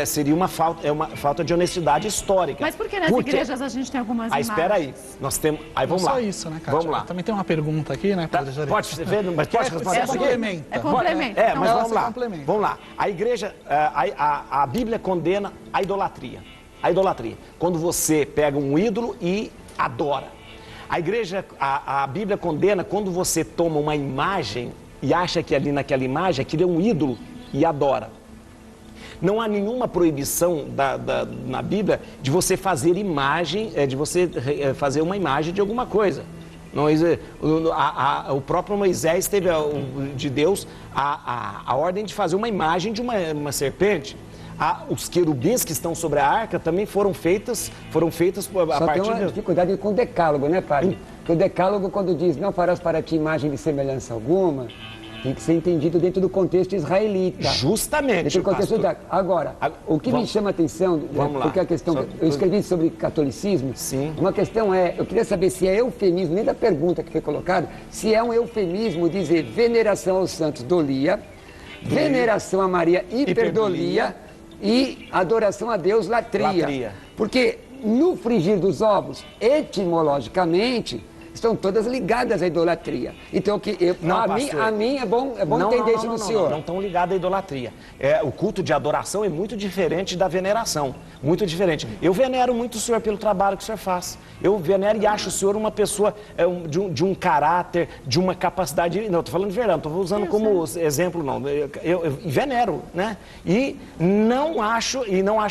seria uma falta de honestidade histórica. Mas por que nas igrejas a gente tem algumas imagens? Espera aí. Nós temos... Aí vamos lá. Só isso, né, Kátia? Vamos lá. Também tem uma pergunta aqui, né, Padre Juarez? Pode ver, mas pode responder. Complementa. Complementa. Mas vamos lá. Vamos lá. A igreja, a Bíblia condena a idolatria. A idolatria. Quando você pega um ídolo e adora. A igreja, a Bíblia condena quando você toma uma imagem e acha que ali naquela imagem aquilo é um ídolo e adora. Não há nenhuma proibição na Bíblia de você fazer imagem, de você fazer uma imagem de alguma coisa. O próprio Moisés teve de Deus a ordem de fazer uma imagem de uma serpente. Os querubins que estão sobre a arca também foram feitas a partir de... Só tem uma dificuldade com o decálogo, né, padre? Porque o decálogo, quando diz não farás para ti imagem de semelhança alguma, tem que ser entendido dentro do contexto israelita. Justamente, dentro do contexto Agora, o que me chama a atenção, porque a questão... Eu escrevi sobre catolicismo. Sim. Uma questão eu queria saber se é eufemismo, nem da pergunta que foi colocada, se é um eufemismo dizer veneração aos santos, dolia, veneração a Maria, hiperdolia, e adoração a Deus, latria. Porque no frigir dos ovos, etimologicamente, estão todas ligadas à idolatria. Então, a mim é bom entender isso no senhor. Não estão ligadas à idolatria. O culto de adoração é muito diferente da veneração. Muito diferente. Eu venero muito o senhor pelo trabalho que o senhor faz. Eu venero e acho o senhor uma pessoa de um caráter, de uma capacidade... Não, estou falando de verdade, não estou usando como exemplo, não. Eu venero, né? E não acho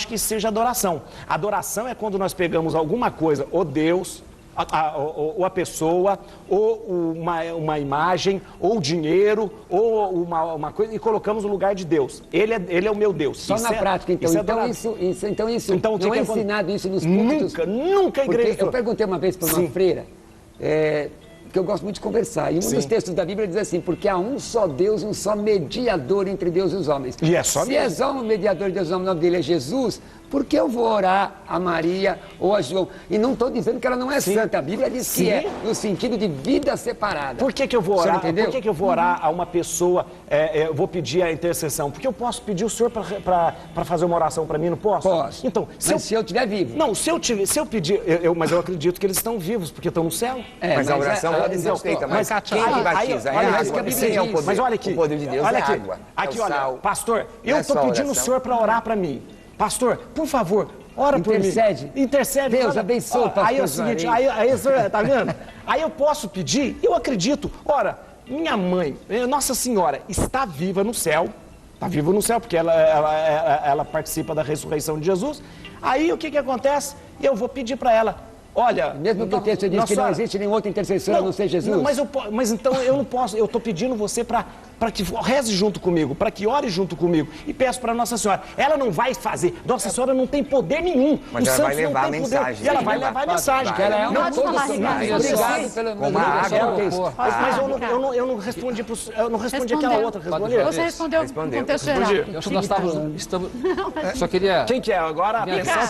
que isso seja adoração. Adoração é quando nós pegamos alguma coisa, ou Deus... ou a pessoa, ou uma imagem, ou dinheiro, ou uma coisa, e colocamos no lugar de Deus. Ele é o meu Deus. Só na prática, então. Então não é ensinado isso nos cultos? Nunca a igreja... Eu perguntei uma vez para uma freira, que eu gosto muito de conversar, e um dos textos da Bíblia diz assim, porque há um só Deus, um só mediador entre Deus e os homens. E é só Se é só um mediador de Deus, o nome dele é Jesus, por que eu vou orar a Maria ou a João? E não estou dizendo que ela não é santa, a Bíblia diz que é, no sentido de vida separada. Por que eu vou orar? Por que eu vou orar a uma pessoa, eu vou pedir a intercessão? Porque eu posso pedir o senhor para fazer uma oração para mim, não posso? Posso. Então, se eu estiver vivo. Não, se eu pedir, mas eu acredito que eles estão vivos, porque estão no céu. Mas a oração pode ser feita, mas quem que batiza? É água. Mas olha aqui, o poder de Deus olha é aqui. água. Aqui, olha, pastor, eu estou pedindo o senhor para orar para mim. Pastor, por favor, ora por mim. Intercede. Deus abençoe o pastor. Aí é o seguinte, aí o senhor, tá vendo? Aí eu posso pedir, eu acredito. Ora, minha mãe, Nossa Senhora, está viva no céu. Está viva no céu, porque ela participa da ressurreição de Jesus. Aí o que acontece? Eu vou pedir para ela. Olha, mesmo que o texto diz que não existe nenhum outro intercessor a não ser Jesus. Não, mas então eu não posso, eu estou pedindo você para que reze junto comigo, para que ore junto comigo. E peço para Nossa Senhora. Ela não vai fazer. Nossa Senhora não tem poder nenhum. Mas ela vai levar a mensagem. E ela vai levar a mensagem. Ela é uma obrigado pelo água. Mas eu não respondi aquela outra. Você respondeu no contexto geral. Eu acho que nós estamos... Só queria... Quem que é agora?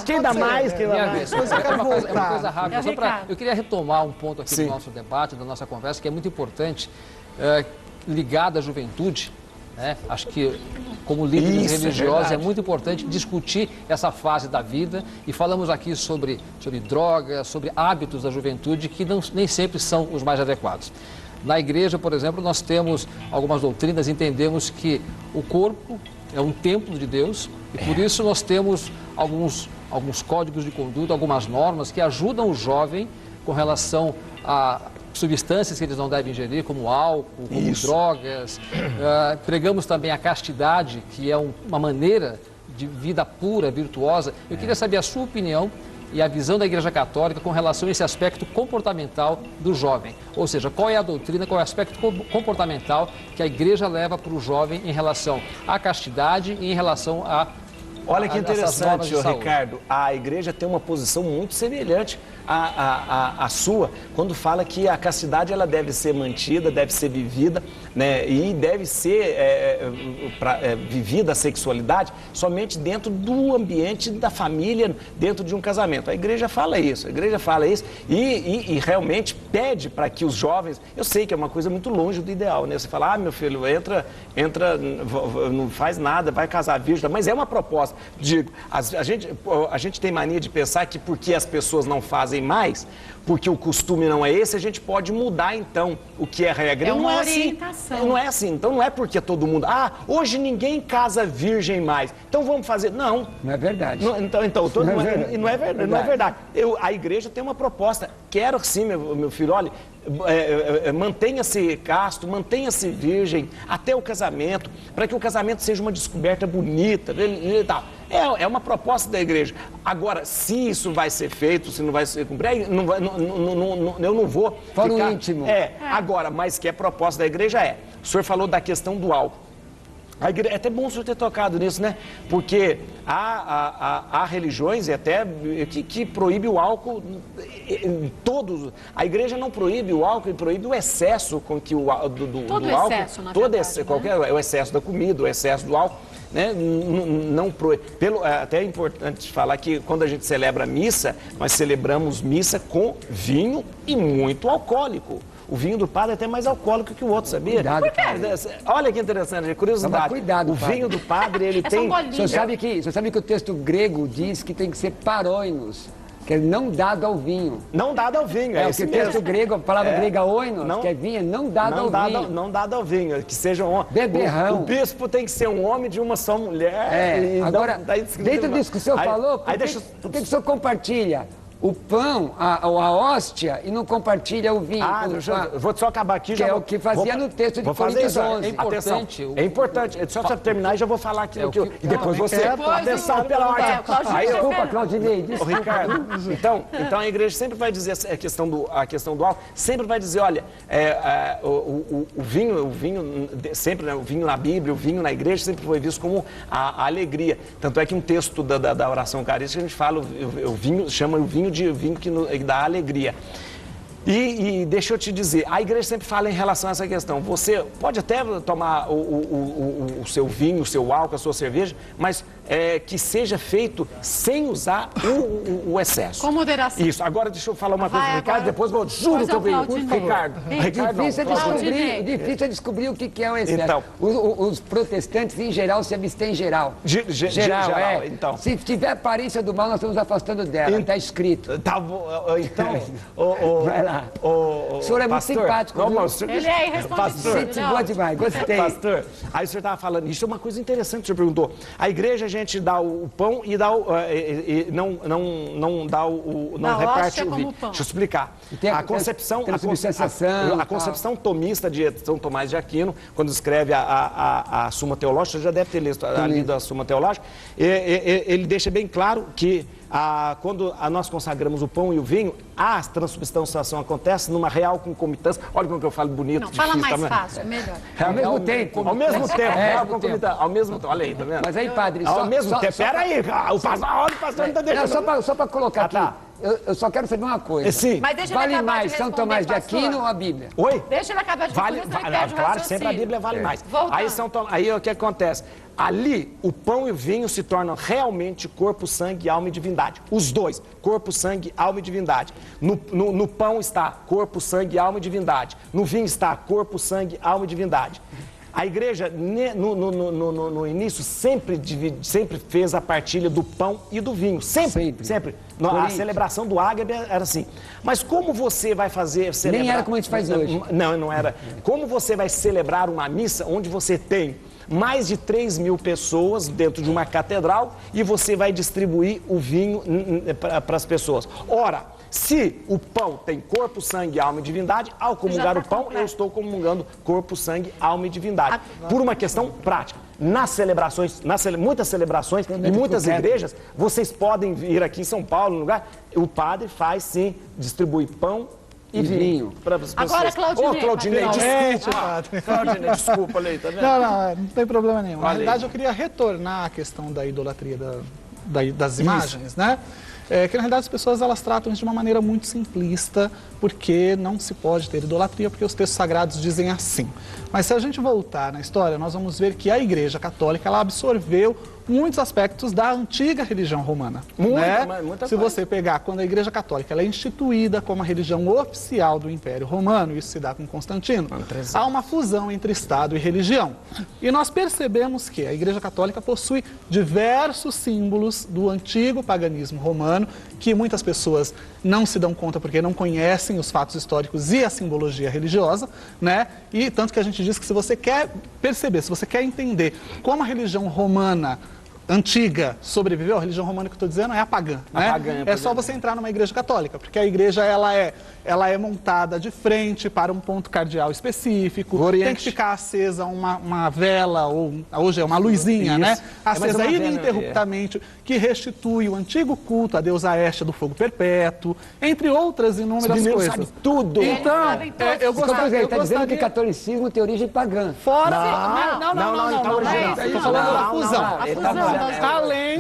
Quem dá mais? Quem dá mais? É uma coisa rápida. Eu queria retomar um ponto aqui do nosso debate, da nossa conversa, que é muito importante, ligado à juventude, né? Acho que, como líderes religiosos, é muito importante discutir essa fase da vida e falamos aqui sobre drogas, sobre hábitos da juventude que nem sempre são os mais adequados. Na igreja, por exemplo, nós temos algumas doutrinas, entendemos que o corpo é um templo de Deus e por isso nós temos alguns códigos de conduta, algumas normas que ajudam o jovem com relação a substâncias que eles não devem ingerir, como álcool, como drogas. Pregamos também a castidade, que é uma maneira de vida pura, virtuosa. Eu queria saber a sua opinião e a visão da Igreja Católica com relação a esse aspecto comportamental do jovem. Ou seja, qual é a doutrina, qual é o aspecto comportamental que a Igreja leva para o jovem em relação à castidade e em relação a... Olha que interessante, Ricardo, a igreja tem uma posição muito semelhante à sua, quando fala que a castidade ela deve ser mantida, deve ser vivida, né, e deve ser vivida a sexualidade somente dentro do ambiente da família, dentro de um casamento. A igreja fala isso, e realmente pede para que os jovens, eu sei que é uma coisa muito longe do ideal, né? Você fala, meu filho, entra, não faz nada, vai casar virgem, mas é uma proposta. Digo, a gente tem mania de pensar que porque as pessoas não fazem mais, porque o costume não é esse, a gente pode mudar então o que é regra. É uma orientação. Não é assim. Então não é porque todo mundo... hoje ninguém casa virgem mais, então vamos fazer... Não. Não é verdade. Não é verdade. A igreja tem uma proposta. Quero sim, meu filho, olha... mantenha-se casto, mantenha-se virgem até o casamento, para que o casamento seja uma descoberta bonita e tal. É uma proposta da igreja. Agora, se isso vai ser feito, se não vai ser cumprido, eu não vou Fora ficar... o íntimo. Agora, mas que a proposta da igreja o senhor falou da questão do álcool. É até bom o senhor ter tocado nisso, né? Porque há religiões até que proíbem o álcool todos. A igreja não proíbe o álcool, proíbe o excesso com que o álcool. Excesso, na verdade, o excesso da comida, o excesso do álcool. Né? Não proíbe. Até é importante falar que quando a gente celebra a missa, nós celebramos missa com vinho e muito alcoólico. O vinho do padre é até mais alcoólico que o outro, sabia? Cuidado, por quê? Olha que interessante, curiosidade. Cuidado, o vinho do padre, ele tem... O senhor sabe que o texto grego diz que tem que ser paróinos, que é não dado ao vinho. Não dado ao vinho, é esse mesmo. O texto grego, a palavra grega oinos, que é vinho, é não dado ao vinho. Não dado ao vinho, que seja um... Beberrão. O bispo tem que ser um homem de uma só mulher. Agora, dentro disso que o senhor falou, por que o senhor compartilha o pão, a hóstia, e não compartilha o vinho? Vou só acabar aqui. Que é o que fazia no texto de Coríntios 11. É importante. Só para terminar e já vou falar aqui. E depois você... Atenção pela ordem. Desculpa, Claudinei. Ricardo, então a igreja sempre vai dizer a questão do álcool, sempre vai dizer, olha, o vinho sempre, né, o vinho na Bíblia, o vinho na igreja sempre foi visto como a alegria. Tanto é que um texto da oração eucarística, a gente fala, o vinho, chama o vinho de vinho que dá alegria. E deixa eu te dizer, a igreja sempre fala em relação a essa questão. Você pode até tomar o seu vinho, o seu álcool, a sua cerveja, mas que seja feito sem usar o excesso. Com moderação. Isso. Agora deixa eu falar uma coisa pro Ricardo, depois eu juro que eu venho. Ricardo. Difícil é descobrir o que é o excesso. Então, os protestantes, em geral, se abstêm geral. Geral. Então. Se tiver aparência do mal, nós estamos afastando dela. Está escrito. Tá bom. Então, vai lá. O senhor é muito simpático. Ele é irresponsável. Gente boa demais, gostei. Pastor, aí o senhor estava falando, isso é uma coisa interessante, o senhor perguntou. A igreja, a gente dá o pão e dá não reparte o vinho. Deixa eu explicar. A concepção tomista de São Tomás de Aquino, quando escreve a Suma Teológica, você já deve ter lido a Suma Teológica, ele deixa bem claro que quando nós consagramos o pão e o vinho, a transubstanciação acontece numa real concomitância. Olha como que eu falo bonito. Não, fala mais fácil, melhor. Ao mesmo tempo. Ao mesmo tempo. Olha aí, tá vendo? Mas aí, padre... Ao mesmo tempo. Peraí, o pastor não tá deixando... Só para colocar aqui. Eu só quero saber uma coisa. Sim. Mas deixa vale ele acabar mais de São Tomás de Aquino ou a Bíblia? Oi? Deixa ele acabar de responder. Claro, sempre a Bíblia vale mais. Aí o que acontece? Ali, o pão e o vinho se tornam realmente corpo, sangue, alma e divindade. Os dois, corpo, sangue, alma e divindade. No pão está corpo, sangue, alma e divindade. No vinho está corpo, sangue, alma e divindade. A igreja, no início, sempre fez a partilha do pão e do vinho. Sempre. A celebração do ágape era assim. Mas como você vai celebrar... Nem era como a gente faz hoje. Não era. Como você vai celebrar uma missa onde você tem mais de 3 mil pessoas dentro de uma catedral e você vai distribuir o vinho para as pessoas? Ora, se o pão tem corpo, sangue, alma e divindade, ao comungar o pão, eu estou comungando corpo, sangue, alma e divindade. Por uma questão prática. Nas celebrações, muitas celebrações e muitas igrejas, vocês podem vir aqui em São Paulo, no lugar, o padre faz sim, distribui pão e vinho para as pessoas. Agora, Claudinei. Claudinei, desculpa. Claudinei, desculpa, Lei, tá vendo? Não tem problema nenhum. Na verdade, eu queria retornar à questão da idolatria das imagens, né? Que na realidade as pessoas elas tratam isso de uma maneira muito simplista, porque não se pode ter idolatria, porque os textos sagrados dizem assim. Mas se a gente voltar na história, nós vamos ver que a Igreja Católica ela absorveu muitos aspectos da antiga religião romana. Se você pegar quando a Igreja Católica ela é instituída como a religião oficial do Império Romano, isso se dá com Constantino, há uma fusão entre Estado e religião. E nós percebemos que a Igreja Católica possui diversos símbolos do antigo paganismo romano, que muitas pessoas não se dão conta porque não conhecem os fatos históricos e a simbologia religiosa, né? E tanto que a gente diz que se você quer perceber, se você quer entender como a religião romana antiga sobreviveu, a religião romana que eu estou dizendo é a pagã, né? É só você entrar numa igreja católica, porque a igreja ela é montada de frente para um ponto cardeal específico, tem que ficar acesa uma vela, ou hoje é uma luzinha, né? Acesa ininterruptamente, que restitui o antigo culto à deusa Hestia do fogo perpétuo, entre outras inúmeras coisas. Sabe tudo. Então, eu gostaria... Está dizendo que o catolicismo tem origem pagã. Fora... Não. Estou falando da fusão.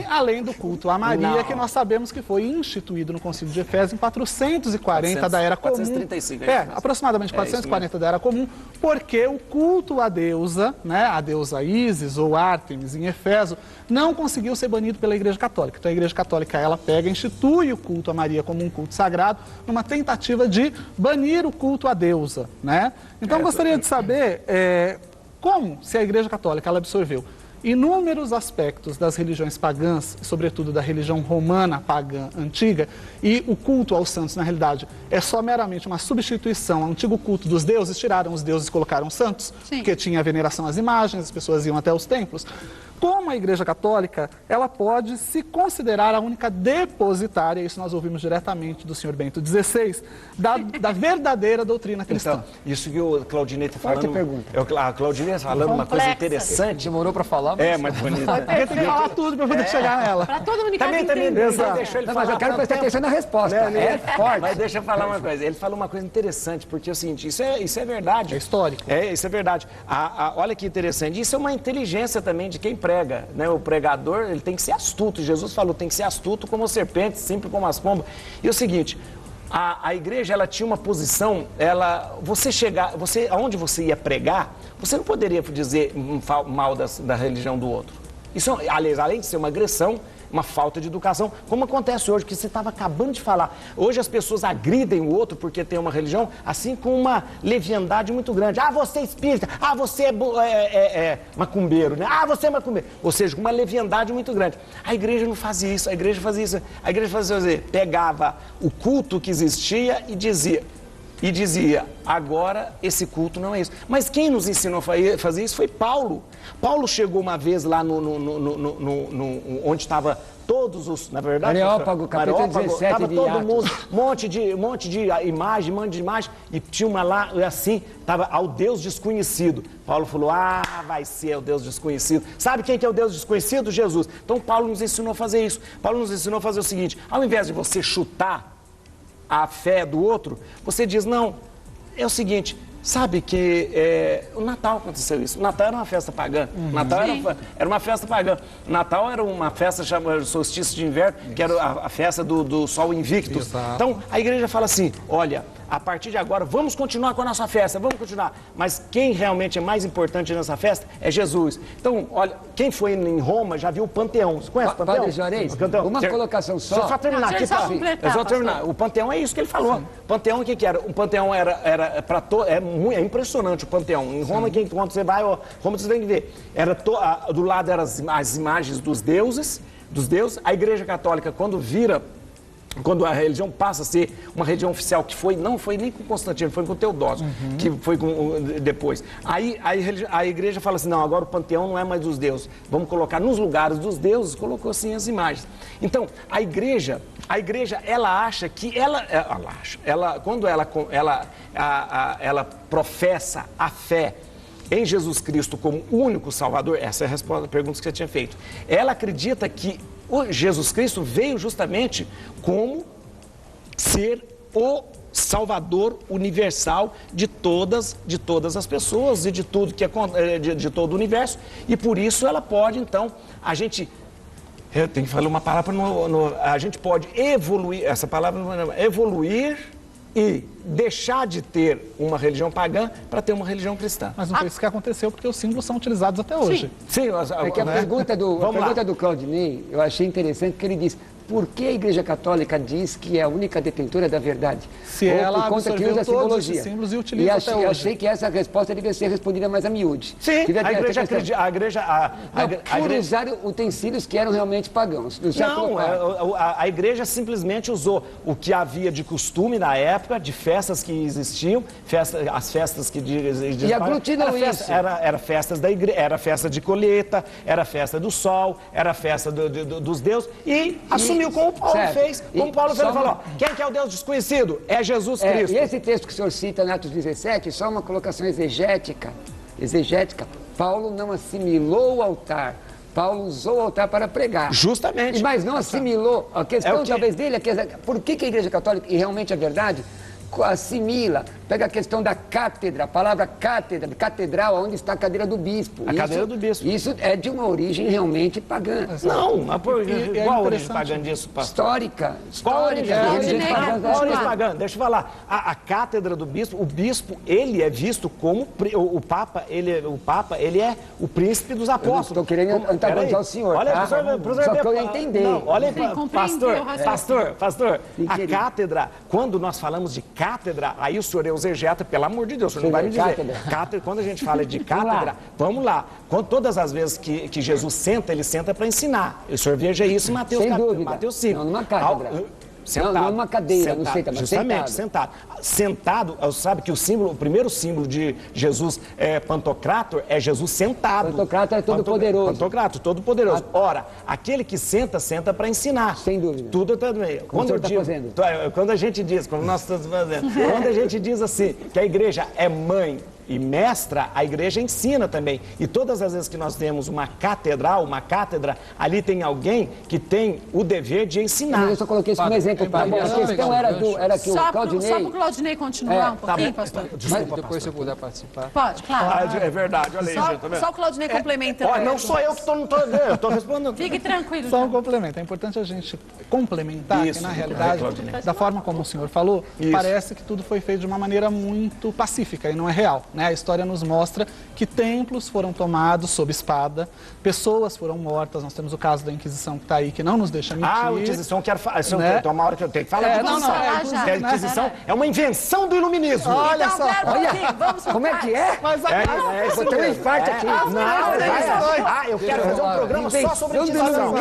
Além do culto a Maria, que nós sabemos que foi instituído no Concílio de Efésio em 440 da Era Comum. 435, aproximadamente 440 da Era Comum, porque o culto à deusa, né, a deusa Ísis ou Ártemis em Efeso, não conseguiu ser banido pela Igreja Católica. Então a Igreja Católica ela pega e institui o culto a Maria como um culto sagrado, numa tentativa de banir o culto à deusa, né? Então eu gostaria de saber como, se a Igreja Católica ela absorveu inúmeros aspectos das religiões pagãs, sobretudo da religião romana pagã antiga, e o culto aos santos, na realidade, é só meramente uma substituição ao antigo culto dos deuses, tiraram os deuses e colocaram os santos, porque tinha a veneração às imagens, as pessoas iam até os templos. Como a Igreja Católica, ela pode se considerar a única depositária, isso nós ouvimos diretamente do senhor Bento XVI, da verdadeira doutrina cristã. Então, isso que o Claudinei está falando... A Claudinei está falando uma coisa interessante. Demorou para falar, mas bonito. Tem que falar tudo para poder chegar nela. Para todo mundo entender. Também deixou ele falar. Mas eu quero prestar atenção na resposta. É forte. Mas deixa eu falar uma coisa. Ele falou uma coisa interessante, porque é o seguinte, isso é verdade. É histórico. Isso é verdade. Olha que interessante. Isso é uma inteligência também de quem prega, né? O pregador, ele tem que ser astuto. Jesus falou, tem que ser astuto como serpentes, simples como as pombas. E é o seguinte, a igreja, ela tinha uma posição, aonde você ia pregar, você não poderia dizer mal da religião do outro. Isso, aliás, além de ser uma agressão, uma falta de educação, como acontece hoje, que você estava acabando de falar. Hoje as pessoas agridem o outro porque tem uma religião, assim, com uma leviandade muito grande. Ah, você é espírita, ah, você é macumbeiro, né? Ah, você é macumbeiro. Ou seja, com uma leviandade muito grande. A igreja não fazia isso, a igreja fazia isso. A igreja fazia, pegava o culto que existia e dizia, agora esse culto não é isso. Mas quem nos ensinou a fazer isso foi Paulo. Paulo chegou uma vez lá onde estava todos os, na verdade... Areópago, capítulo 17 estava de todo Atos. mundo, monte de imagem, e tinha uma lá, assim, estava ao Deus desconhecido. Paulo falou, vai ser o Deus desconhecido. Sabe quem que é o Deus desconhecido? Jesus. Então Paulo nos ensinou a fazer isso. Paulo nos ensinou a fazer o seguinte, ao invés de você chutar a fé do outro, você diz, não, é o seguinte, sabe que o Natal aconteceu isso, o Natal era uma festa pagã, Natal era uma festa pagã, Natal era uma festa chamada solstício de inverno, que era a festa do sol invictus. Então a igreja fala assim, olha, a partir de agora, vamos continuar com a nossa festa, vamos continuar. Mas quem realmente é mais importante nessa festa é Jesus. Então, olha, quem foi em Roma já viu o Panteão. Você conhece o Panteão? Padre Juarez, uma colocação só. Só terminar aqui, só terminar. O Panteão é isso que ele falou. O Panteão, o que era? O Panteão era para todo... É impressionante o Panteão. Em Roma, quando você vai, Roma você tem que ver. Do lado eram as imagens dos deuses. A Igreja Católica, quando a religião passa a ser uma religião oficial, que não foi nem com Constantino, foi com Teodósio, que foi depois. Aí a igreja fala assim, não, agora o panteão não é mais dos deuses, vamos colocar nos lugares dos deuses, colocou assim as imagens. Então, a igreja ela acha que quando ela professa a fé em Jesus Cristo como único Salvador, essa é a resposta à pergunta que você tinha feito. Ela acredita que o Jesus Cristo veio justamente como ser o Salvador universal de todas as pessoas e de tudo de todo o universo. E por isso ela pode, então, eu tenho que falar uma palavra, a gente pode evoluir, essa palavra evoluir e deixar de ter uma religião pagã para ter uma religião cristã. Mas não foi isso que aconteceu, porque os símbolos são utilizados até hoje. Sim, é que a pergunta do Claudinei, eu achei interessante, porque ele diz, por que a Igreja Católica diz que é a única detentora da verdade? Se ela absorveu todos esses símbolos e utiliza até hoje. Eu achei que essa resposta devia ser respondida mais a miúde. Sim, por usar utensílios que eram realmente pagãos. A igreja simplesmente usou o que havia de costume na época, de festas que existiam, as festas que e aglutinou isso. Era festas da igreja, era festa de colheita, era festa do sol, era festa dos deuses, e assumiu como Paulo fez. Como Paulo falou, quem que é o Deus desconhecido? É Jesus Cristo. E esse texto que o senhor cita em Atos 17, só uma colocação exegética. Paulo não assimilou o altar. Paulo usou o altar para pregar. Justamente. Mas não assimilou. A questão, talvez, dele é por que a Igreja Católica, e realmente é verdade, assimila, pega a questão da cátedra, a palavra cátedra, catedral, onde está a cadeira do bispo. Cadeira do bispo. Isso é de uma origem realmente pagã. Não, qual origem pagã disso, pastor? Histórica. Qual origem pagã? Deixa eu falar. A cátedra do bispo, o bispo, ele é visto como o Papa, ele é o príncipe dos apóstolos. Estou querendo antagonizar o senhor. Olha, tá? Só que eu ia entender. Não, olha, pastor, a cátedra, quando nós falamos de cátedra, aí o senhor é exegeta, pelo amor de Deus, o senhor não vai me dizer. Cátedra, quando a gente fala de cátedra, vamos lá. Todas as vezes que Jesus senta, ele senta para ensinar. O senhor veja isso em Mateus 5. Não, numa cátedra. Sentado. Não numa cadeira, não sei, mas justamente, sentado. Sentado, sabe que o primeiro símbolo de Jesus Pantocrátor é Jesus sentado. Pantocrátor é todo-poderoso. Pantocrátor, todo-poderoso. Ora, aquele que senta para ensinar. Sem dúvida. Tudo também. Quando a gente diz, como nós estamos fazendo, quando a gente diz assim, que a igreja é mãe e mestra, a igreja ensina também. E todas as vezes que nós temos uma cátedra, ali tem alguém que tem o dever de ensinar. Eu só coloquei isso como exemplo, padre. A questão era que o Claudinei... Só para o Claudinei continuar um pouquinho, pastor. Desculpa, depois se eu puder participar. Pode, claro. É verdade, olha aí, gente. Só o Claudinei complementando. Não sou eu que estou respondendo. Fique tranquilo. Só um complemento. É importante a gente complementar que, na realidade, da forma como o senhor falou, parece que tudo foi feito de uma maneira muito pacífica e não é real. A história nos mostra que templos foram tomados sob espada, pessoas foram mortas. Nós temos o caso da Inquisição que está aí, que não nos deixa mentir. A Inquisição, quero falar. Tem uma hora que eu tenho que falar de Inquisição. A Inquisição é uma invenção do iluminismo. Olha só. Como é que é? Mas vou ter um infarto aqui. Eu quero fazer um programa só sobre Inquisição.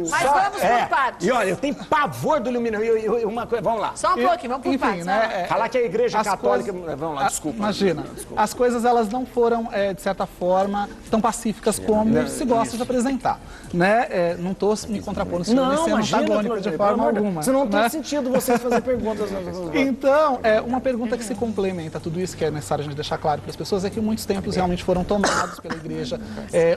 Mas vamos por partes. E olha, eu tenho pavor do iluminismo. Vamos lá. Só um pouquinho, vamos por partes. Falar que a Igreja Católica... Vamos lá, desculpa. Imagina, as coisas elas não foram, de certa forma, tão pacíficas como se gosta de apresentar. Não estou me contrapondo, senhor, não, sendo antagônico de forma alguma. Isso não tem sentido vocês fazer perguntas. Então, uma pergunta que se complementa a tudo isso, que é necessário a gente deixar claro para as pessoas, é que muitos templos realmente foram tomados pela igreja.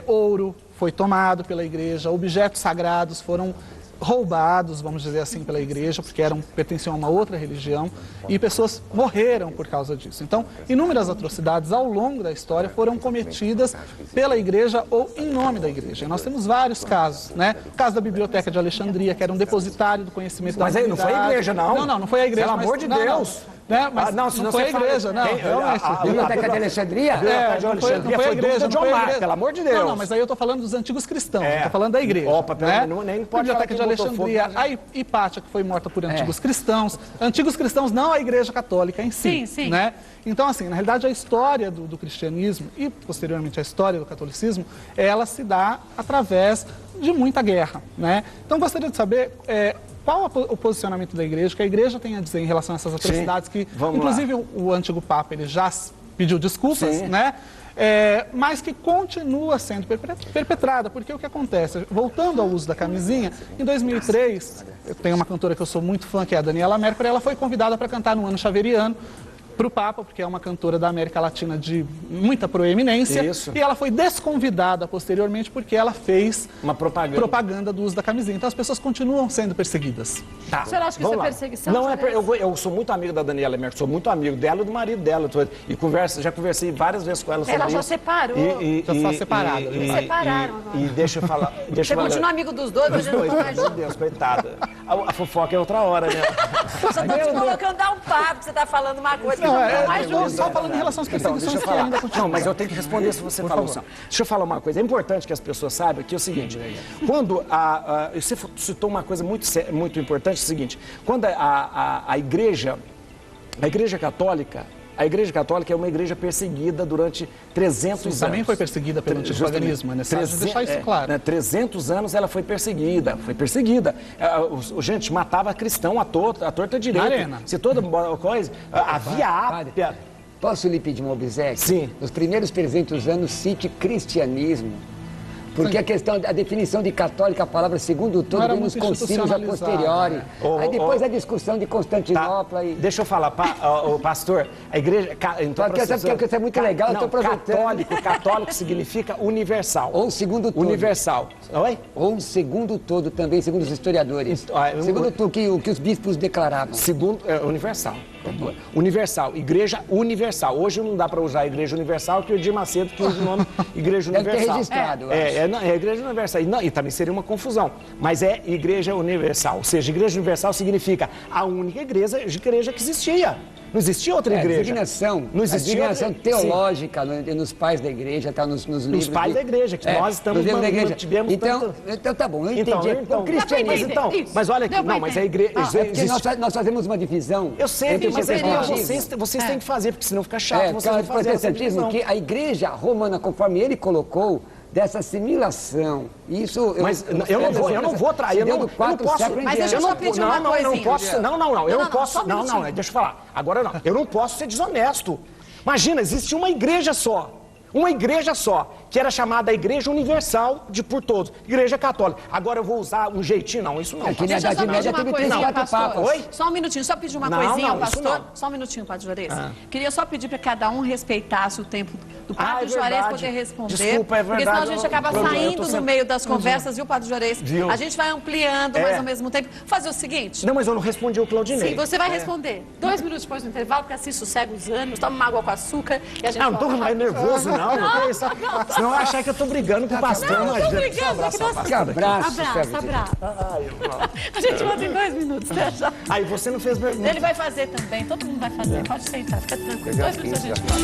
Ouro foi tomado pela igreja, objetos sagrados foram roubados, vamos dizer assim, pela igreja, porque pertenciam a uma outra religião, e pessoas morreram por causa disso. Então, inúmeras atrocidades ao longo da história foram cometidas pela igreja ou em nome da igreja. E nós temos vários casos, O caso da Biblioteca de Alexandria, que era um depositário do conhecimento da humanidade. Mas aí não foi a igreja, não? Não foi a igreja. Pelo amor de Deus! Né? Mas não foi a igreja, não, realmente. A Biblioteca de Alexandria? Não foi a igreja, John Mark, pelo amor de Deus. Não, mas aí eu estou falando dos antigos cristãos, estou falando da igreja. Opa, nem pode Biblioteca de Alexandria, a Hipátia, que foi morta por antigos cristãos. Antigos cristãos, não a igreja católica em si. Sim. Né? Então, assim, na realidade, a história do cristianismo e, posteriormente, a história do catolicismo, ela se dá através de muita guerra, né? Então, gostaria de saber qual o posicionamento da igreja, que a igreja tem a dizer em relação a essas atrocidades, que, inclusive, o antigo Papa, ele já pediu desculpas, né? Mas que continua sendo perpetrada, porque o que acontece? Voltando ao uso da camisinha, em 2003, eu tenho uma cantora que eu sou muito fã, que é a Daniela Mercury, ela foi convidada para cantar no ano xaveriano, para o Papa, porque é uma cantora da América Latina de muita proeminência. Isso. E ela foi desconvidada posteriormente porque ela fez uma propaganda do uso da camisinha. Então as pessoas continuam sendo perseguidas. Tá. O senhor acha que isso é perseguição? Não, eu sou muito amigo da Daniela Mercury, sou muito amigo dela e do marido dela. E já conversei várias vezes com ela sobre isso. Ela já separou. Já está separada. Separaram agora. E deixa eu falar... Você continua amigo dos dois? Dos dois, meu Deus, coitada. A fofoca é outra hora, né? Só estou te colocando a um papo, que você está falando uma coisa. Só falando em relação às perseguições que ainda continuam. Não, mas eu tenho que responder se você falou. Deixa eu falar uma coisa. É importante que as pessoas saibam que é o seguinte. Quando você citou uma coisa muito importante, é o seguinte. Quando a igreja católica é uma igreja perseguida durante 300 anos. Também foi perseguida pelo antigo paganismo, é necessário deixar isso claro. 300 anos ela foi perseguida. Gente, matava cristão à torta direita. Arena. Se toda coisa, havia ápia. Posso lhe pedir um obséquio? Sim. Nos primeiros 300 anos, cite cristianismo. Porque a definição de católica, a palavra segundo todo, vem nos concílios a posteriori. Aí depois a discussão de Constantinopla. Tá. Deixa eu falar, pastor, a igreja... Porque isso é muito legal, eu estou aproveitando. Católico significa universal. Ou segundo todo. Universal. Oi? Ou um segundo todo também, segundo os historiadores. Segundo o que os bispos declaravam. Universal. Universal, igreja universal. Hoje não dá para usar a igreja universal, porque o Edir Macedo pôs o nome igreja universal. Deve ter registrado, eu acho. É a igreja universal. E também seria uma confusão. Mas é igreja universal. Ou seja, igreja universal significa a única igreja que existia. Não existia outra igreja. Designação teológica nos pais da igreja, tá nos livros. Nos pais da igreja, que nós estamos tivemos então tá bom, eu entendi. Então, cristianismo. Mas olha aqui, não, mas a igreja... nós fazemos uma divisão. Eu sei, mas vocês têm que fazer, porque senão fica chato. O protestantismo, que a igreja romana, conforme ele colocou, dessa assimilação. Isso eu não vou trair, eu não posso. Mas deixa eu só pedir uma coisinha. Eu não posso. Deixa eu falar. Agora não. Eu não posso ser desonesto. Imagina, existe uma igreja só. Uma igreja só, que era chamada a Igreja Universal por todos, Igreja Católica. Agora eu vou usar um jeitinho, não, isso não. Aqui na Idade Média teve 3, 4 papas. Oi? Só um minutinho, só pedir uma coisinha ao pastor. Só um minutinho, Padre Juarez. Queria só pedir para cada um respeitasse o tempo do Padre Juarez poder responder. Desculpa, é verdade. Porque senão a gente acaba saindo no meio das conversas, viu, Padre Juarez? A gente vai ampliando, mas ao mesmo tempo. Fazer o seguinte. Não, mas eu não respondi o Claudinei. Sim, você vai responder. 2 minutos depois do intervalo, porque assim sossega os ânimos, toma uma água com açúcar e a gente... Não tô mais nervoso, não. Senão eu achar que eu tô brigando com o pastor. Não, eu tô brigando. Abraço. A gente volta em 2 minutos, né? Aí você não fez pergunta. Ele vai fazer também, todo mundo vai fazer. Pode sentar, fica tranquilo. 2 minutos a gente faz.